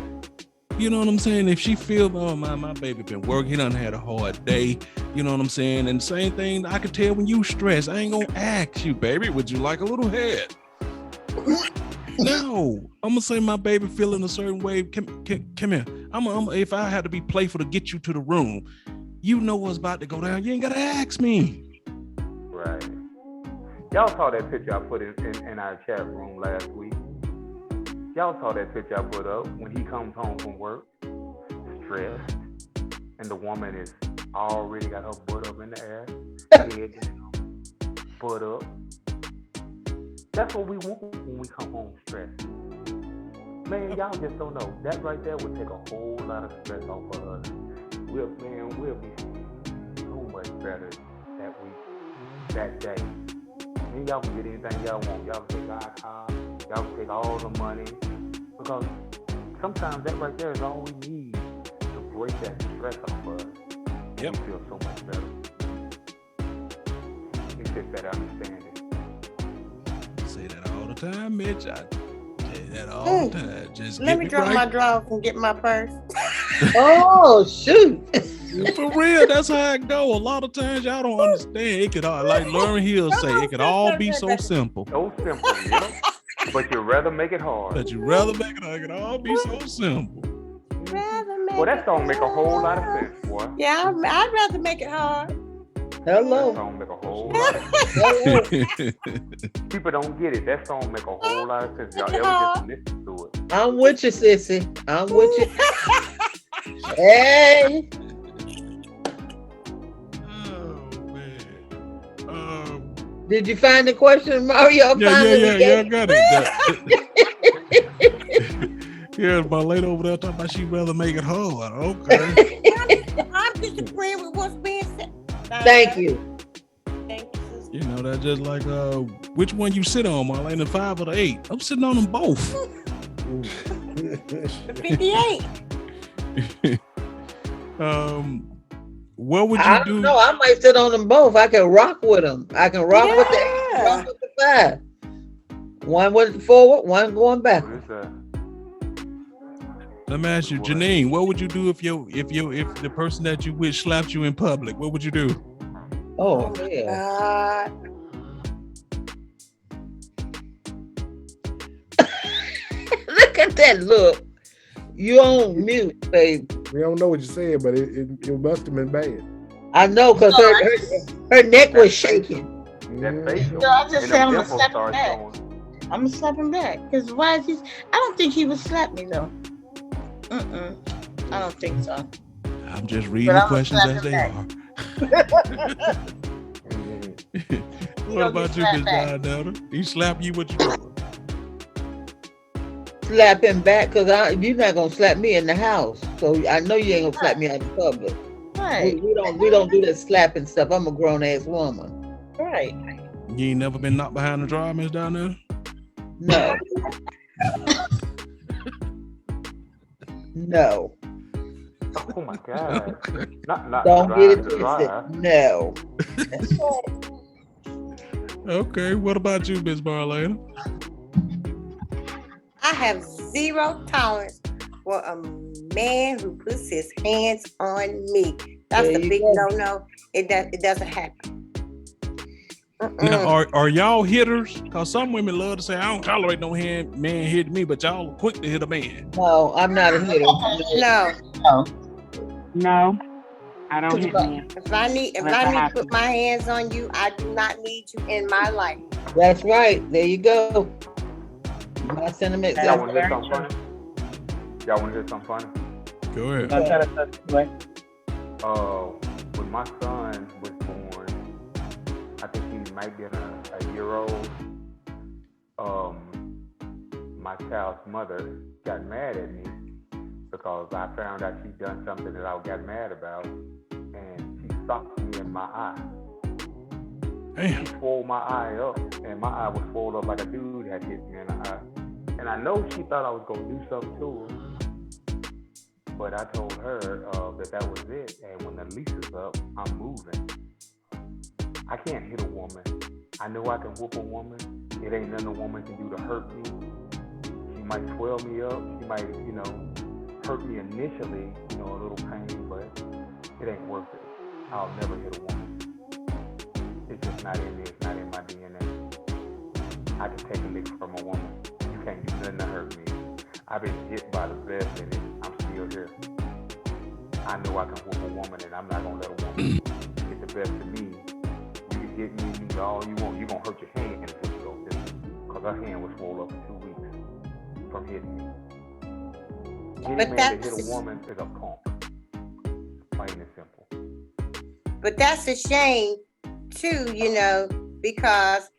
You know what I'm saying? If she feels, oh, my baby been working, he done had a hard day. You know what I'm saying? And same thing, I can tell when you stressed. I ain't gonna ask you, baby, would you like a little head? No, I'm gonna say my baby feeling a certain way. Come here. If I had to be playful to get you to the room, you know what's about to go down. You ain't gotta ask me. Right. Y'all saw that picture I put in our chat room last week. Y'all saw that picture I put up when he comes home from work, stressed, and the woman is already got her butt up in the air, head down, butt up. That's what we want when we come home stressed. Man, y'all just don't know. That right there would take a whole lot of stress off of us. We'll be so much better that week, that day. And y'all can get anything y'all want. Y'all can take our car. Y'all can take all the money. Because sometimes that right there is all we need to break that stress off of us. Yep. We feel so much better. It's just that understanding. Say that all the time, Mitch. I say that all the time. Just let me drop my drawers and get my purse. Oh, shoot. For real, that's how it go. A lot of times y'all don't understand. It could all, like Lauren Hill say, it could all be so simple. So simple, yeah. But you'd rather make it hard. But you'd rather make it hard. It could all be so simple. Well, that don't make a whole lot of sense, boy. Yeah, I'd rather make it hard. Hello. That don't make a whole lot of sense. People don't get it. That don't make a whole lot of sense. Y'all ever just listen to it. I'm with you, sissy. I'm with you. Hey. Did you find the question, Mario? Yeah, I got it. Yeah, my lady over there talking about she'd rather make it hard. Okay. I'm disagreeing with what's being said. Thank you. Thank you, sister. You know, that's just like which one you sit on, Marlene, the 5 or the 8? I'm sitting on them both. The 58. What would you do? I don't know. I might sit on them both. I can rock with them. I can rock with the 8, rock with the 5. One went forward, one going back. Let me ask you, Janine, what would you do if the person that you with slapped you in public? What would you do? Oh yeah. Look at that look. You on mute, babe. We don't know what you're saying, but it must have been bad. I know, because her neck was shaking. That facial. So I just And said them I'm gonna dimples slap him start back. showing. I'm gonna slap him back. Cause why is he? I don't think he would slap me though. I don't think so. I'm just But reading the I'm gonna questions slap as him they back. are. He What gonna get about you, slapped Miss back. Donetta? He slap you, what you doing? Slap him back, because you're not gonna slap me in the house. So I know you ain't gonna slap me out in public. Right. We don't do that slapping stuff. I'm a grown ass woman. Right. You ain't never been knocked behind the draw, Miss Donetta? No. No. Oh my God. Not Don't the get it dry, the twisted. dry. No. That's right. Okay, what about you, Miss Marlena? I have zero tolerance for a man who puts his hands on me. That's There the you big go. no-no. It doesn't happen. Now, are y'all hitters? Because some women love to say, I don't tolerate no man hitting me, but y'all are quick to hit a man. No, I'm not a hitter. No. No, I don't Cause hit my- men. If I need Unless I to have put to. my hands on you, I do not need you in my life. That's right. There you go. My sentiments. Y'all That's want to hear very something funny? Y'all want to hear something funny? Go ahead. Don't tell us what. When my son was born, I think he might be a year old. My child's mother got mad at me because I found out she'd done something that I got mad about, and she socked me in my eye. Damn. She swole my eye up, and my eye was swollen up like a dude had hit me in the eye. And I know she thought I was gonna do something to her, but I told her that was it. And when the lease is up, I'm moving. I can't hit a woman. I know I can whoop a woman. It ain't nothing a woman can do to hurt me. She might swell me up. She might, hurt me initially, a little pain, but it ain't worth it. I'll never hit a woman. It's just not in me. It's not in my DNA. I can take a lick from a woman. You can't do nothing to hurt me. I've been hit by the best in it. I'm still here. I know I can whoop a woman, and I'm not gonna let a woman get the best of me. You can hit me, you can do all you want. You're gonna hurt your hand if you don't do it. Because her hand was swollen up for 2 weeks from hitting me. Any man that hit a woman is a punk. Plain and simple. But that's a shame too, because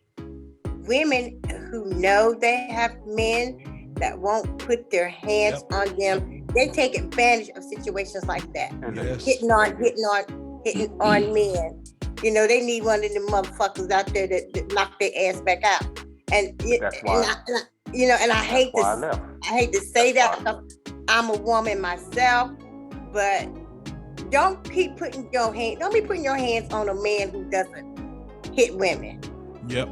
women who know they have men that won't put their hands on them, they take advantage of situations like that. Yes. Hitting on men. They need one of them motherfuckers out there that knock their ass back out. And That's why. And I hate That's why I left. I hate to say that because I'm a woman myself, but don't be putting your hands on a man who doesn't hit women. Yep.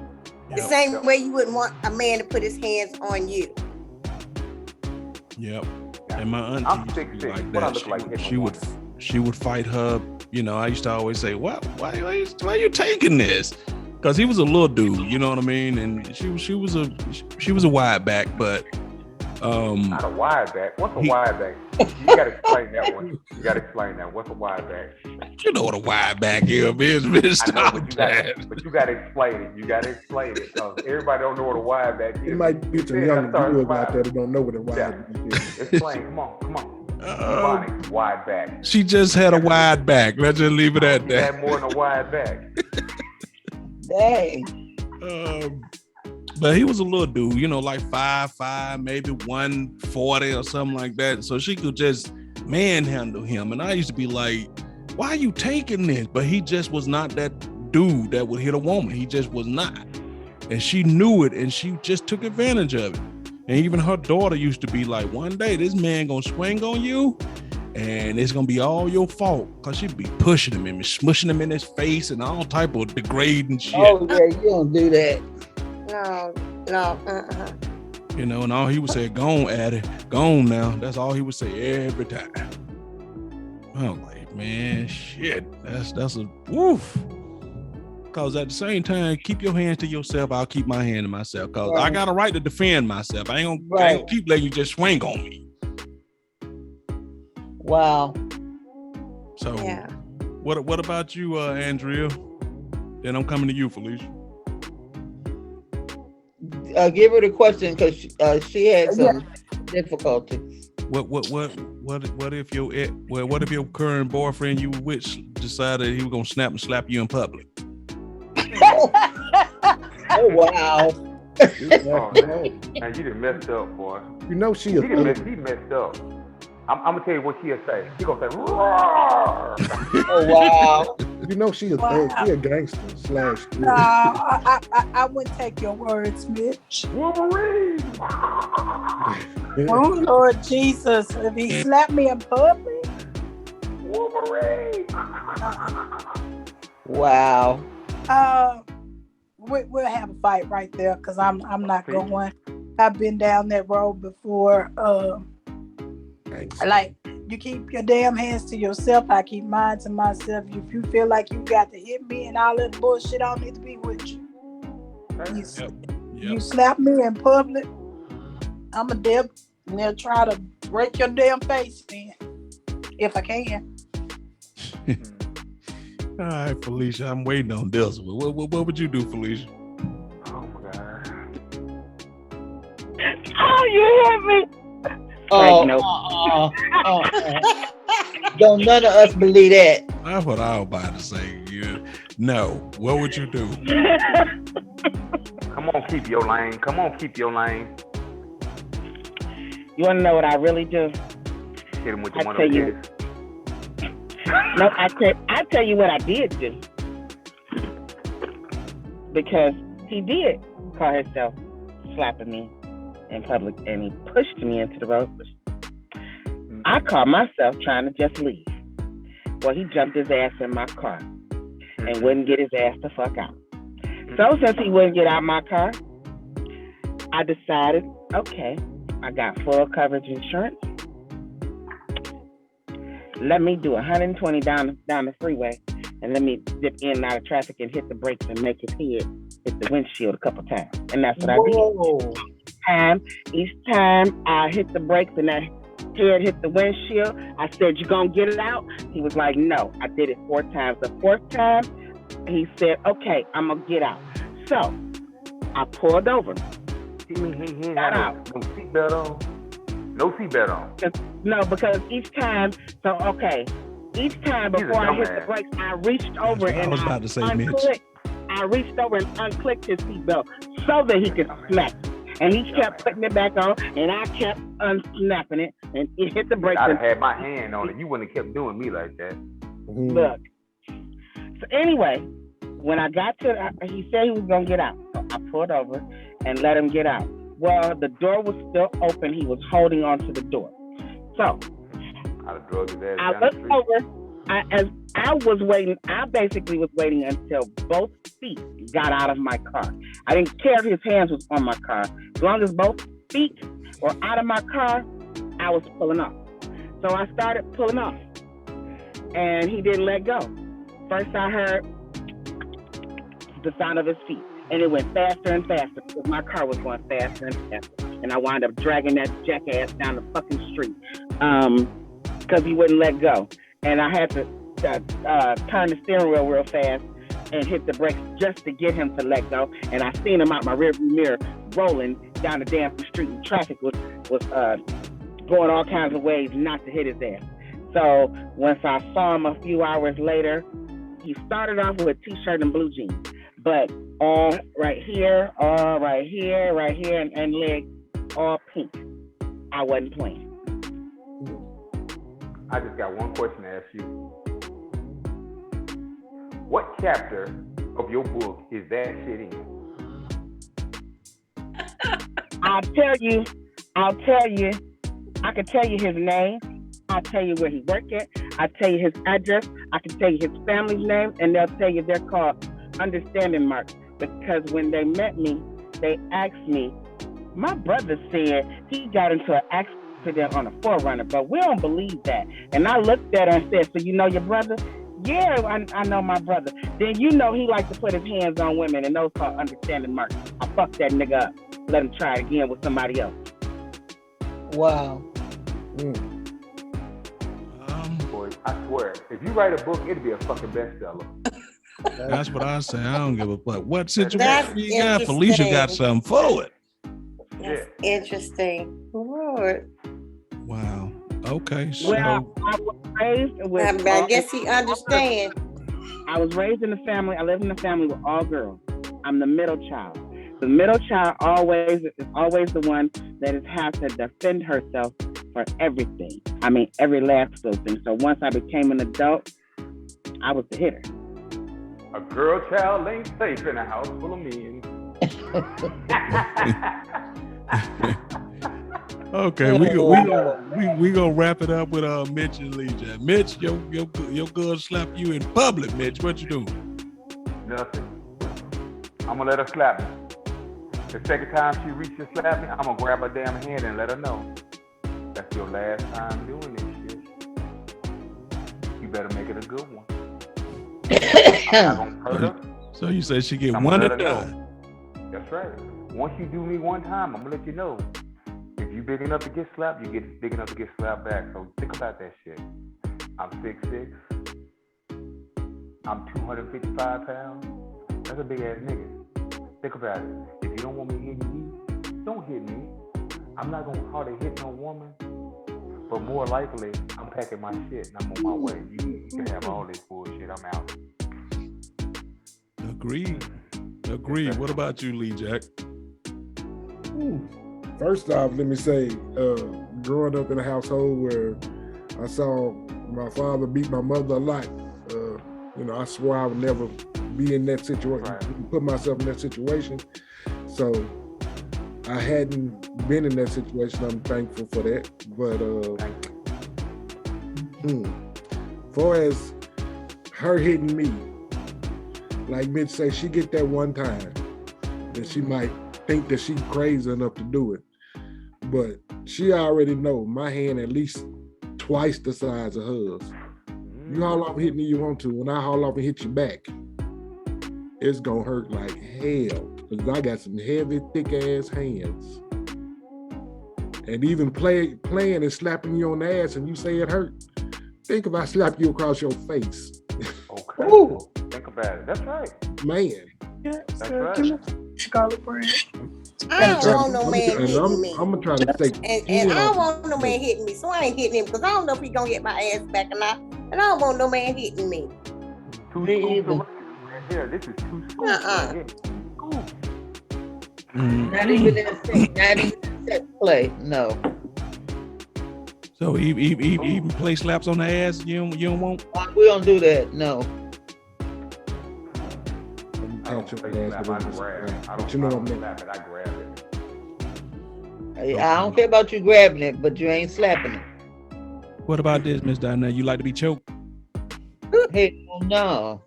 The same way you wouldn't want a man to put his hands on you. Yep. And my I'm auntie used to be 6'6". like What I that. look like hitting a She would fight her. I used to always say, "What? Why are you taking this?" Because he was a little dude, you know what I mean? And she was a wide back, but not a wide back. What's a wide back? You gotta explain that one. You gotta explain that. What's a wide back? You know what a wide back is, Mr. I know, but you gotta explain it. You gotta explain it because everybody don't know what a wide back is. It might be some young viewers out there that don't know what a wide back is. Explain. Come on. Bonnie, wide back. She just had a wide back. Let's just leave it at She that. had more than a wide back. Dang. But he was a little dude, like 5'5", maybe 140 or something like that. So she could just manhandle him. And I used to be like, why are you taking this? But he just was not that dude that would hit a woman. He just was not. And she knew it, and she just took advantage of it. And even her daughter used to be like, one day this man gonna swing on you, and it's gonna be all your fault. Cause she'd be pushing him and smushing him in his face and all type of degrading shit. Oh yeah, you don't do that. No. And all he would say, "Go on, Addie, go on now." That's all he would say every time. I'm like, man, shit, that's a woof. Cause at the same time, keep your hands to yourself. I'll keep my hand to myself. Cause I got a right to defend myself. I ain't gonna keep letting you just swing on me. Wow. So What about you, Andrea? Then I'm coming to you, Felicia. Give her the question because she had some difficulties. What if your current boyfriend you were with decided he was gonna snap and slap you in public? Oh wow! Oh, man, you done messed up, boy. You know she He messed up. I'm gonna tell you what she'll say. She gonna say, "Roar!" Oh wow! You know she a thug. She a gangster slash. No, I wouldn't take your words, Mitch. Wolverine. Oh Lord Jesus! If he slapped me in public, Wolverine. Wow. We'll have a fight right there because I'm not going. I've been down that road before. Like you keep your damn hands to yourself. I keep mine to myself. If you feel like you got to hit me and all that bullshit, I don't need to be with you. You slap me in public, I'm a deb and they'll try to break your damn face in if I can. All right, Felicia, I'm waiting on this. What would you do, Felicia? Oh my God. Oh, you hit me. Oh, don't none of us believe that. That's what I was about to say. No. What would you do? Come on, keep your lane. Come on, keep your lane. You want to know what I really do? Hit him with the one of his. No, I tell you what I did do. Because he did call himself slapping me in public and he pushed me into the road. I caught myself trying to just leave. Well, he jumped his ass in my car and wouldn't get his ass the fuck out. So since he wouldn't get out of my car, I decided, okay, I got full coverage insurance. Let me do 120 down the freeway and let me dip in and out of traffic and hit the brakes and make his head hit the windshield a couple times. And that's what I did. Each time I hit the brakes and that head hit the windshield, I said, "You gonna get it out?" He was like, "No." I did it 4 times. The 4th time, he said, "Okay, I'm gonna get out." So I pulled over. He got out. No seatbelt on. No seatbelt on. No, because each time before I hit the brakes, I reached over and I reached over and unclicked his seatbelt so that he could snap. And he kept putting it back on, and I kept unsnapping it, and it hit the brakes. I'd have had my hand on it. You wouldn't have kept doing me like that. Look. So anyway, when I got to, he said he was gonna get out. So I pulled over and let him get out. Well, the door was still open. He was holding on to the door. So I looked over. I basically was waiting until both feet got out of my car. I didn't care if his hands was on my car. As long as both feet were out of my car, I was pulling off. So I started pulling off. And he didn't let go. First I heard the sound of his feet. And it went faster and faster because my car was going faster and faster. And I wound up dragging that jackass down the fucking street because he wouldn't let go. And I had to turn the steering wheel real fast and hit the brakes just to get him to let go. And I seen him out my rearview mirror rolling down the damn street, and traffic was going all kinds of ways not to hit his ass. So once I saw him a few hours later, he started off with a t-shirt and blue jeans, but all right here, and legs all pink. I wasn't playing. I just got one question to ask you. What chapter of your book is that shit in? I'll tell you. I can tell you his name. I'll tell you where he worked at. I'll tell you his address. I can tell you his family's name, and they'll tell you they're called understanding marks. Because when they met me, they asked me, my brother said he got into an accident on a 4Runner, but we don't believe that. And I looked at her and said, "So you know your brother?" "Yeah, I know my brother." "Then you know he likes to put his hands on women, and those called understanding marks. I fucked that nigga up. Let him try it again with somebody else." Wow. Boy, I swear. If you write a book, it'd be a fucking bestseller. That's what I say. I don't give a fuck. What situation That's you got? Felicia got something for it. That's interesting. Lord. Wow. Okay. So Well, I was raised with. I guess he understands. I was raised in a family. I live in a family with all girls. I'm the middle child. The middle child is always the one that has to defend herself for everything. I mean, every last little thing. So once I became an adult, I was the hitter. A girl child ain't safe in a house full of men. okay, we gonna wrap it up with Mitch and Legion. Mitch, your girl slap you in public. Mitch, what you doing? Nothing. I'm gonna let her slap me. The second time she reaches to slap me, I'm gonna grab her damn hand and let her know that's your last time doing this shit. You better make it a good one. I'm not gonna hurt her. So you said she get one and done. That's right. Once you do me one time, I'm gonna let you know. If you big enough to get slapped, you get big enough to get slapped back. So think about that shit. I'm 6'6". I'm 255 pounds. That's a big ass nigga. Think about it. If you don't want me hitting you, don't hit me. I'm not gonna hardly hit no woman. But more likely, I'm packing my shit and I'm on my way. You can have all this bullshit. I'm out. Agreed. What about you, Lee Jack? First off, let me say, growing up in a household where I saw my father beat my mother a lot, I swore I would never be in that situation, put myself in that situation. So I hadn't been in that situation. I'm thankful for that. But far as her hitting me, like Mitch say, she get that one time, and she might think that she crazy enough to do it. But she already know my hand at least twice the size of hers. You haul off and hit me you want to. When I haul off and hit you back, it's gonna hurt like hell. Because I got some heavy, thick ass hands. And even playing and slapping you on the ass and you say it hurt, think if I slap you across your face. Okay. Ooh. Think about it. That's right. Man. Yeah, that's right. Scarlet Brand. I don't want no man hitting me. I'm gonna try to take. And I don't want no man hitting me, so I ain't hitting him because I don't know if he's gonna get my ass back or not. And I don't want no man hitting me. Me either. Here, this is too scoops right here. Not even in set play. No. So even play slaps on the ass, you don't want? We don't do that. No. I don't care about you grabbing it, but you ain't slapping it. What about this, Miss Diana? You like to be choked? Hell no.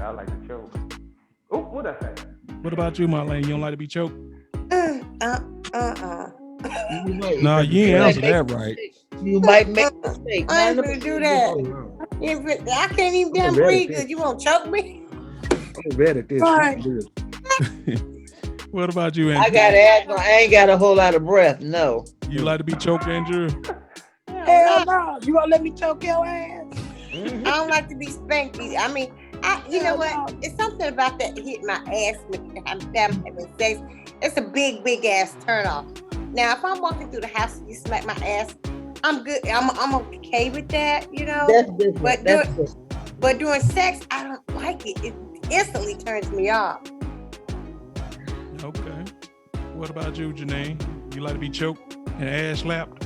I like to choke. Oh, what I say? What about you, Marlene? You don't like to be choked? No, you ain't answer that right. You might make a mistake. I ain't gonna do that. I can't even damn breathe good. You won't choke me? I'm bad at this. What about you, Andrew? I got asthma. I ain't got a whole lot of breath. No. You like to be choked, Andrew? Hell no. You gonna let me choke your ass? I don't like to be spanked either. I mean, you know what? It's something about that hitting my ass when I'm having sex. It's a big, big ass turn off. Now, if I'm walking through the house and you smack my ass, I'm good. I'm okay with that, you know. That's different. But during sex, I don't like it. It instantly turns me off. Okay. What about you, Janine? You like to be choked and ass slapped?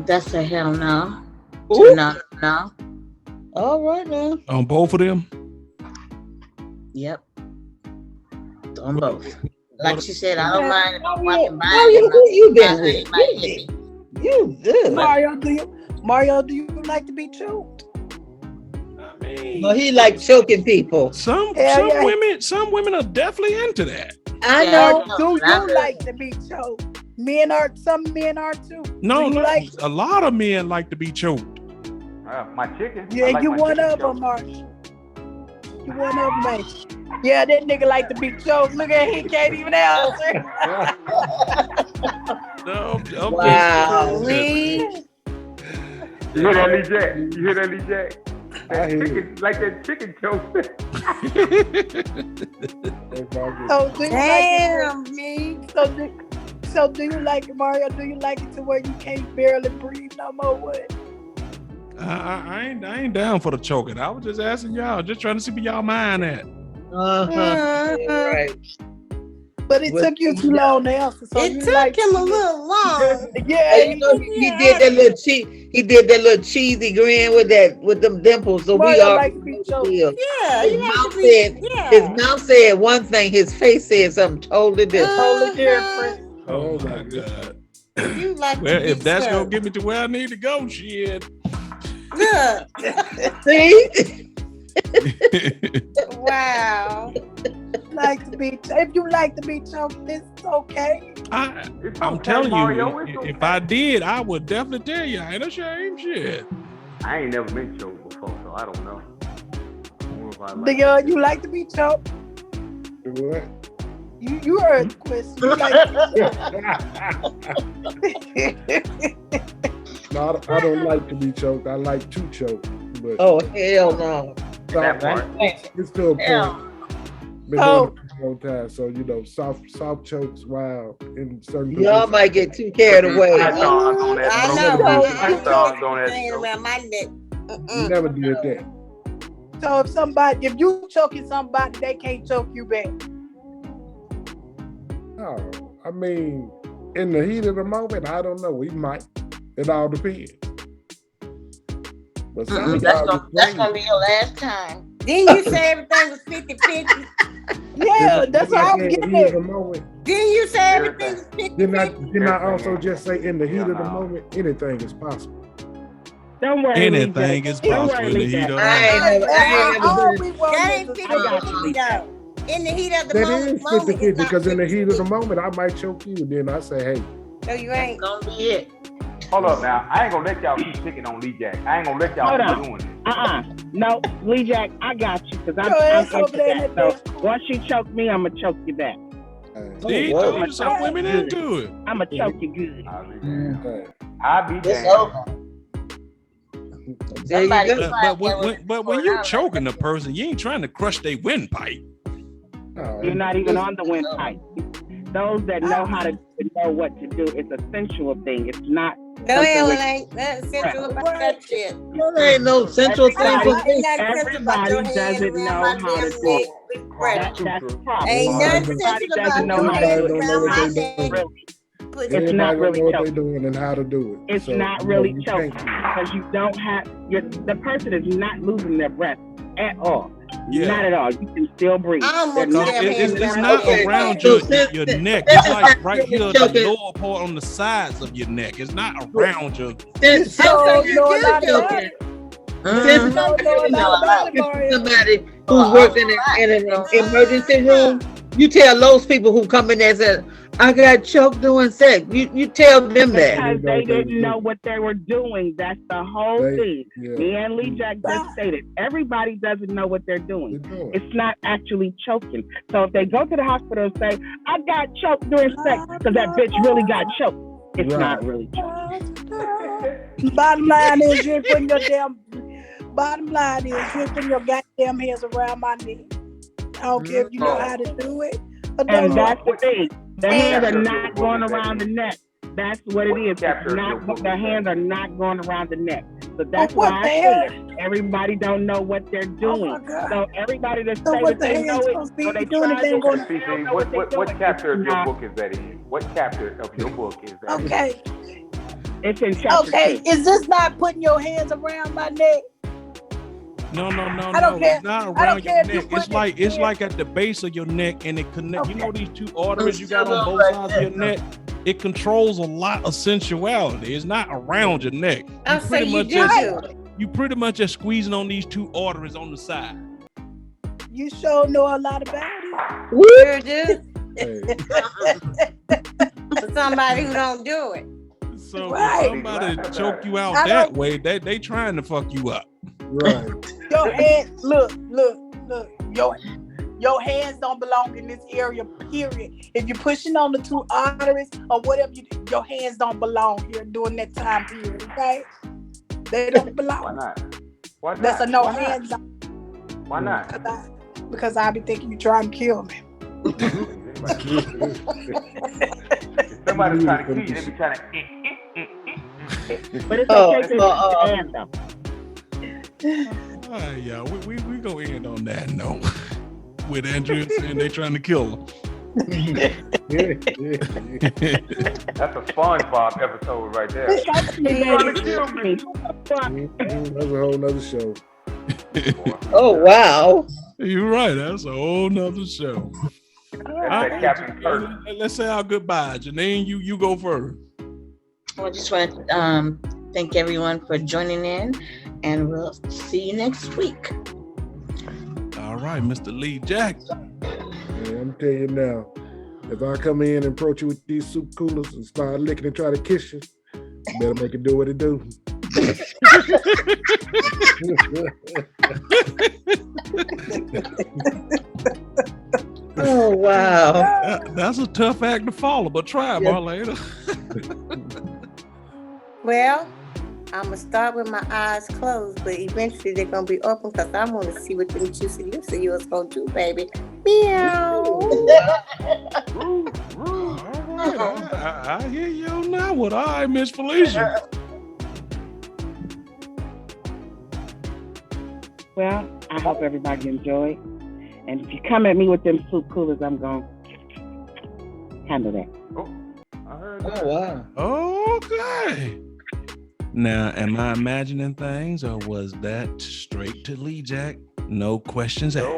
That's a hell no. No. All right now. On both of them? Yep. On both. Like she said, I don't mind if I'm walking by. Who you been with? You good. Mario, do you like to be choked? Well, he like choking people. Some women are definitely into that. I know. Do you like to be choked? Some men are too. No, a lot of men like to be choked. My chicken. Yeah, like you my one chicken of them, Marsh. You one of them, mate. Yeah, that nigga like to be choked. Look at him, he can't even answer. No, wow. You hear that, Lee Jack? You hear that, Lee Jack? I That hear chicken, like that chicken choke. So do you Damn, like me. it? So do you like it, Mario? Do you like it to where you can't barely breathe no more? What? I ain't down for the choking. I was just asking y'all, just trying to see where y'all mind at. Right. But it took you too long to answer. So It you took like him a little long. Yeah, You know, he did that little he did that little cheesy grin with them dimples. So we Mario are like to be choked. Yeah, his you have mouth to be. his mouth said one thing, his face said something totally different. Totally different. Oh my God. You like Well, to be if that's gonna choked. get me to where I need to go, shit. Look. See? Wow. Like to be. If you like to be choked, it's okay. I'm telling you, if I did, I would definitely tell you. I ain't ashamed. Shit. I ain't never been choked before, so I don't know. Dion, you like to be choked? What? You heard the question. You like No, I don't like to be choked. I like to choke. But oh hell no! It's still a point. Been doing it for a long time, so you know, soft chokes. Wow, in certain Y'all might get too carried away. I know. Playing around my neck. You never did that. So if you choking somebody, they can't choke you back. No, I mean, in the heat of the moment, I don't know. We might. It all depends. But That's gonna be your last time. Didn't you say everything was 50-50? Yeah, that's what I'm getting at. Didn't you say everything was 50-50? Didn't I also just say in the heat of the moment, anything is possible? Don't worry, anything is possible in the heat of the moment. That ain't 50-50 though. In the heat of the That moment, is 50-50 because in the heat of the moment, I might choke you. Then I say, hey. No, you ain't. Gonna be it. Hold up now. I ain't gonna let y'all keep picking on Lee Jack. I ain't gonna let y'all keep doing it. No, Lee Jack, I got you because I'm into that. So once you choke me, I'm gonna choke you back. See, some women into it. I'm gonna choke you good. I'll be damned. But when you choking the person, you ain't trying to crush their windpipe. You're not even on the windpipe. Those that know how to know what to do, it's a sensual thing. It's not. No, it ain't. That's sensual about that shit. No, there ain't no sensual thing. Everybody doesn't know how to do it. That's the problem. Ain't nothing Everybody sensual doesn't know how to do it. It's not really know what they're choking. doing and how to do it. It's not really choking because you don't have the person is not losing their breath at all. Yeah. Not at all. You can still breathe. It's not around your neck. It's like right here, the lower part on the sides of your neck. It's not around your. Somebody who's working in an emergency room, you tell those people who come in there and say, I got choked doing sex. You tell them that. Because they didn't know what they were doing. That's the whole thing. Me and Lee Jack just stated, everybody doesn't know what they're doing. It's not actually choking. So if they go to the hospital and say, I got choked during sex because that bitch really got choked, it's not really choking. Bottom line is you're putting your goddamn hands around my neck. I don't care if you know how to do it. And that's the thing. The hands are not going around the neck. That's what it is. It's not, the hands are not going around the neck. So that's why I said everybody don't know what they're doing. So everybody that say that they know it, so they try to What chapter of your book is that in? What chapter of your book is that in? Okay. It's in chapter 2. Is this not putting your hands around my neck? No. I don't care. It's not around your neck. It's like at the base of your neck, and it connects. You know these two arteries you got on both sides of your neck. It controls a lot of sensuality. It's not around your neck. You pretty much just squeezing on these two arteries on the side. You sure know a lot about it. Sure do. For somebody who don't do it. So if somebody choke you out that way, they trying to fuck you up. Right. Your hands, look. Your hands don't belong in this area, period. If you're pushing on the two arteries or whatever, your hands don't belong here during that time period, okay? They don't belong. Why not? Why not? That's a no Why not? hands on. Why not? Because I be thinking you trying to kill me. If somebody's trying to kill you, they be trying to. But it's okay to understand them. Yeah, we gonna end on that note with Andrea saying they trying to kill him. That's a SpongeBob episode right there. That's a whole nother show. Oh wow! You're right. That's a whole nother show. That's Captain Kirk. Let's say our goodbye. Janine, you go first. Well, I just want to thank everyone for joining in, and we'll see you next week. All right, Mr. Lee Jackson. Yeah, I'm telling you now, if I come in and approach you with these soup coolers and start licking and try to kiss you, you better make it do what it do. Oh wow! That's a tough act to follow, but try it, Marlena. Well, I'm going to start with my eyes closed, but eventually they're going to be open because I want to see what them juicy lips of yours going to do, baby. Meow. All right, I hear you on that one. All right, Miss Felicia. Well, I hope everybody enjoyed. And if you come at me with them soup coolers, I'm going to handle that. Oh, I heard that. Oh wow! Okay. Now, am I imagining things, or was that straight to Lee Jack? No questions asked.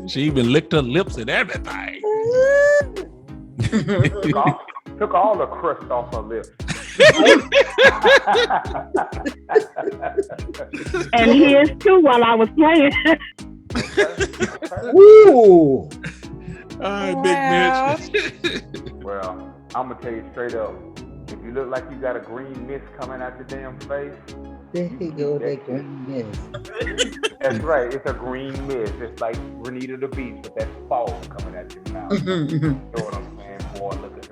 She even licked her lips and everything. Took all the crust off her lips. And here's two while I was playing. Woo! All right, Big Mitch. Well, I'm gonna tell you straight up. If you look like you got a green mist coming out your damn face, There you go, that green mist. that's right. It's a green mist. It's like Renita the Beach with that fog coming out your mouth. You know what I'm saying? Boy, look at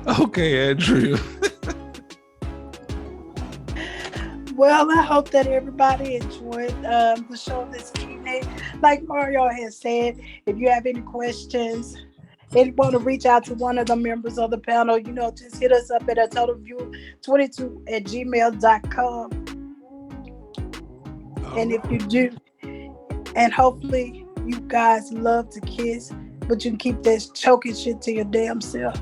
her. Okay, Andrea. Well, I hope that everybody enjoyed the show this evening. Like Mario has said, if you have any questions and want to reach out to one of the members of the panel, just hit us up at a totalview22@gmail.com. And if you do, and hopefully you guys love to kiss, but you can keep that choking shit to your damn self.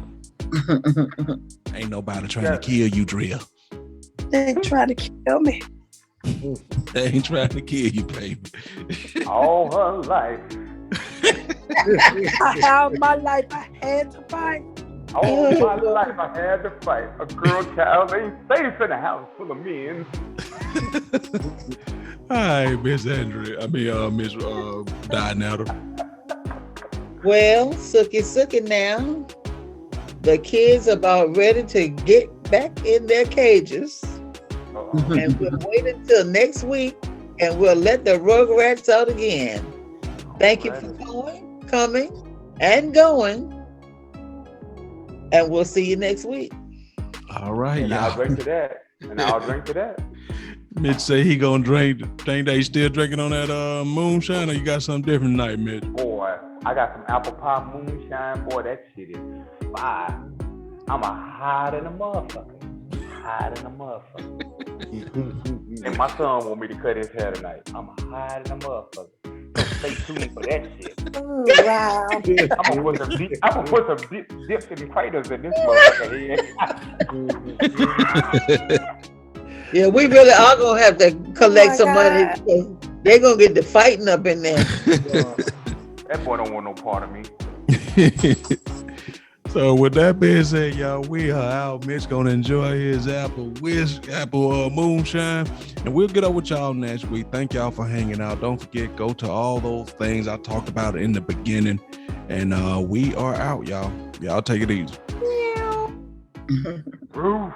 Ain't nobody trying to kill you, Drea. They ain't trying to kill me. They ain't trying to kill you, baby. All her life. All my life I had to fight. All my life I had to fight. A girl child ain't safe in a house full of men. Hi, Miss Andrea. Miss Dinetta. Well, Sookie now. The kids about ready to get back in their cages. And we'll wait until next week and we'll let the Rugrats out again. Thank you for coming and going. And we'll see you next week. All right, and y'all. I'll drink to that. Mitch say he gonna drink. Think they still drinking on that moonshine, or you got something different tonight, Mitch? Boy, I got some apple pie moonshine. Boy, that shit is fire. I'm a hide in a motherfucker. And my son want me to cut his hair tonight. I'm a hide in a motherfucker. So stay tuned for that shit. Oh, wow. I'm gonna put some dips and craters in this motherfucker here. Yeah, we really are gonna have to collect some money. They're gonna get the fighting up in there. That boy don't want no part of me. So with that being said, y'all, we are out. Mitch gonna enjoy his apple moonshine, and we'll get up with y'all next week. Thank y'all for hanging out. Don't forget, go to all those things I talked about in the beginning, and we are out, y'all. Y'all take it easy. Roof.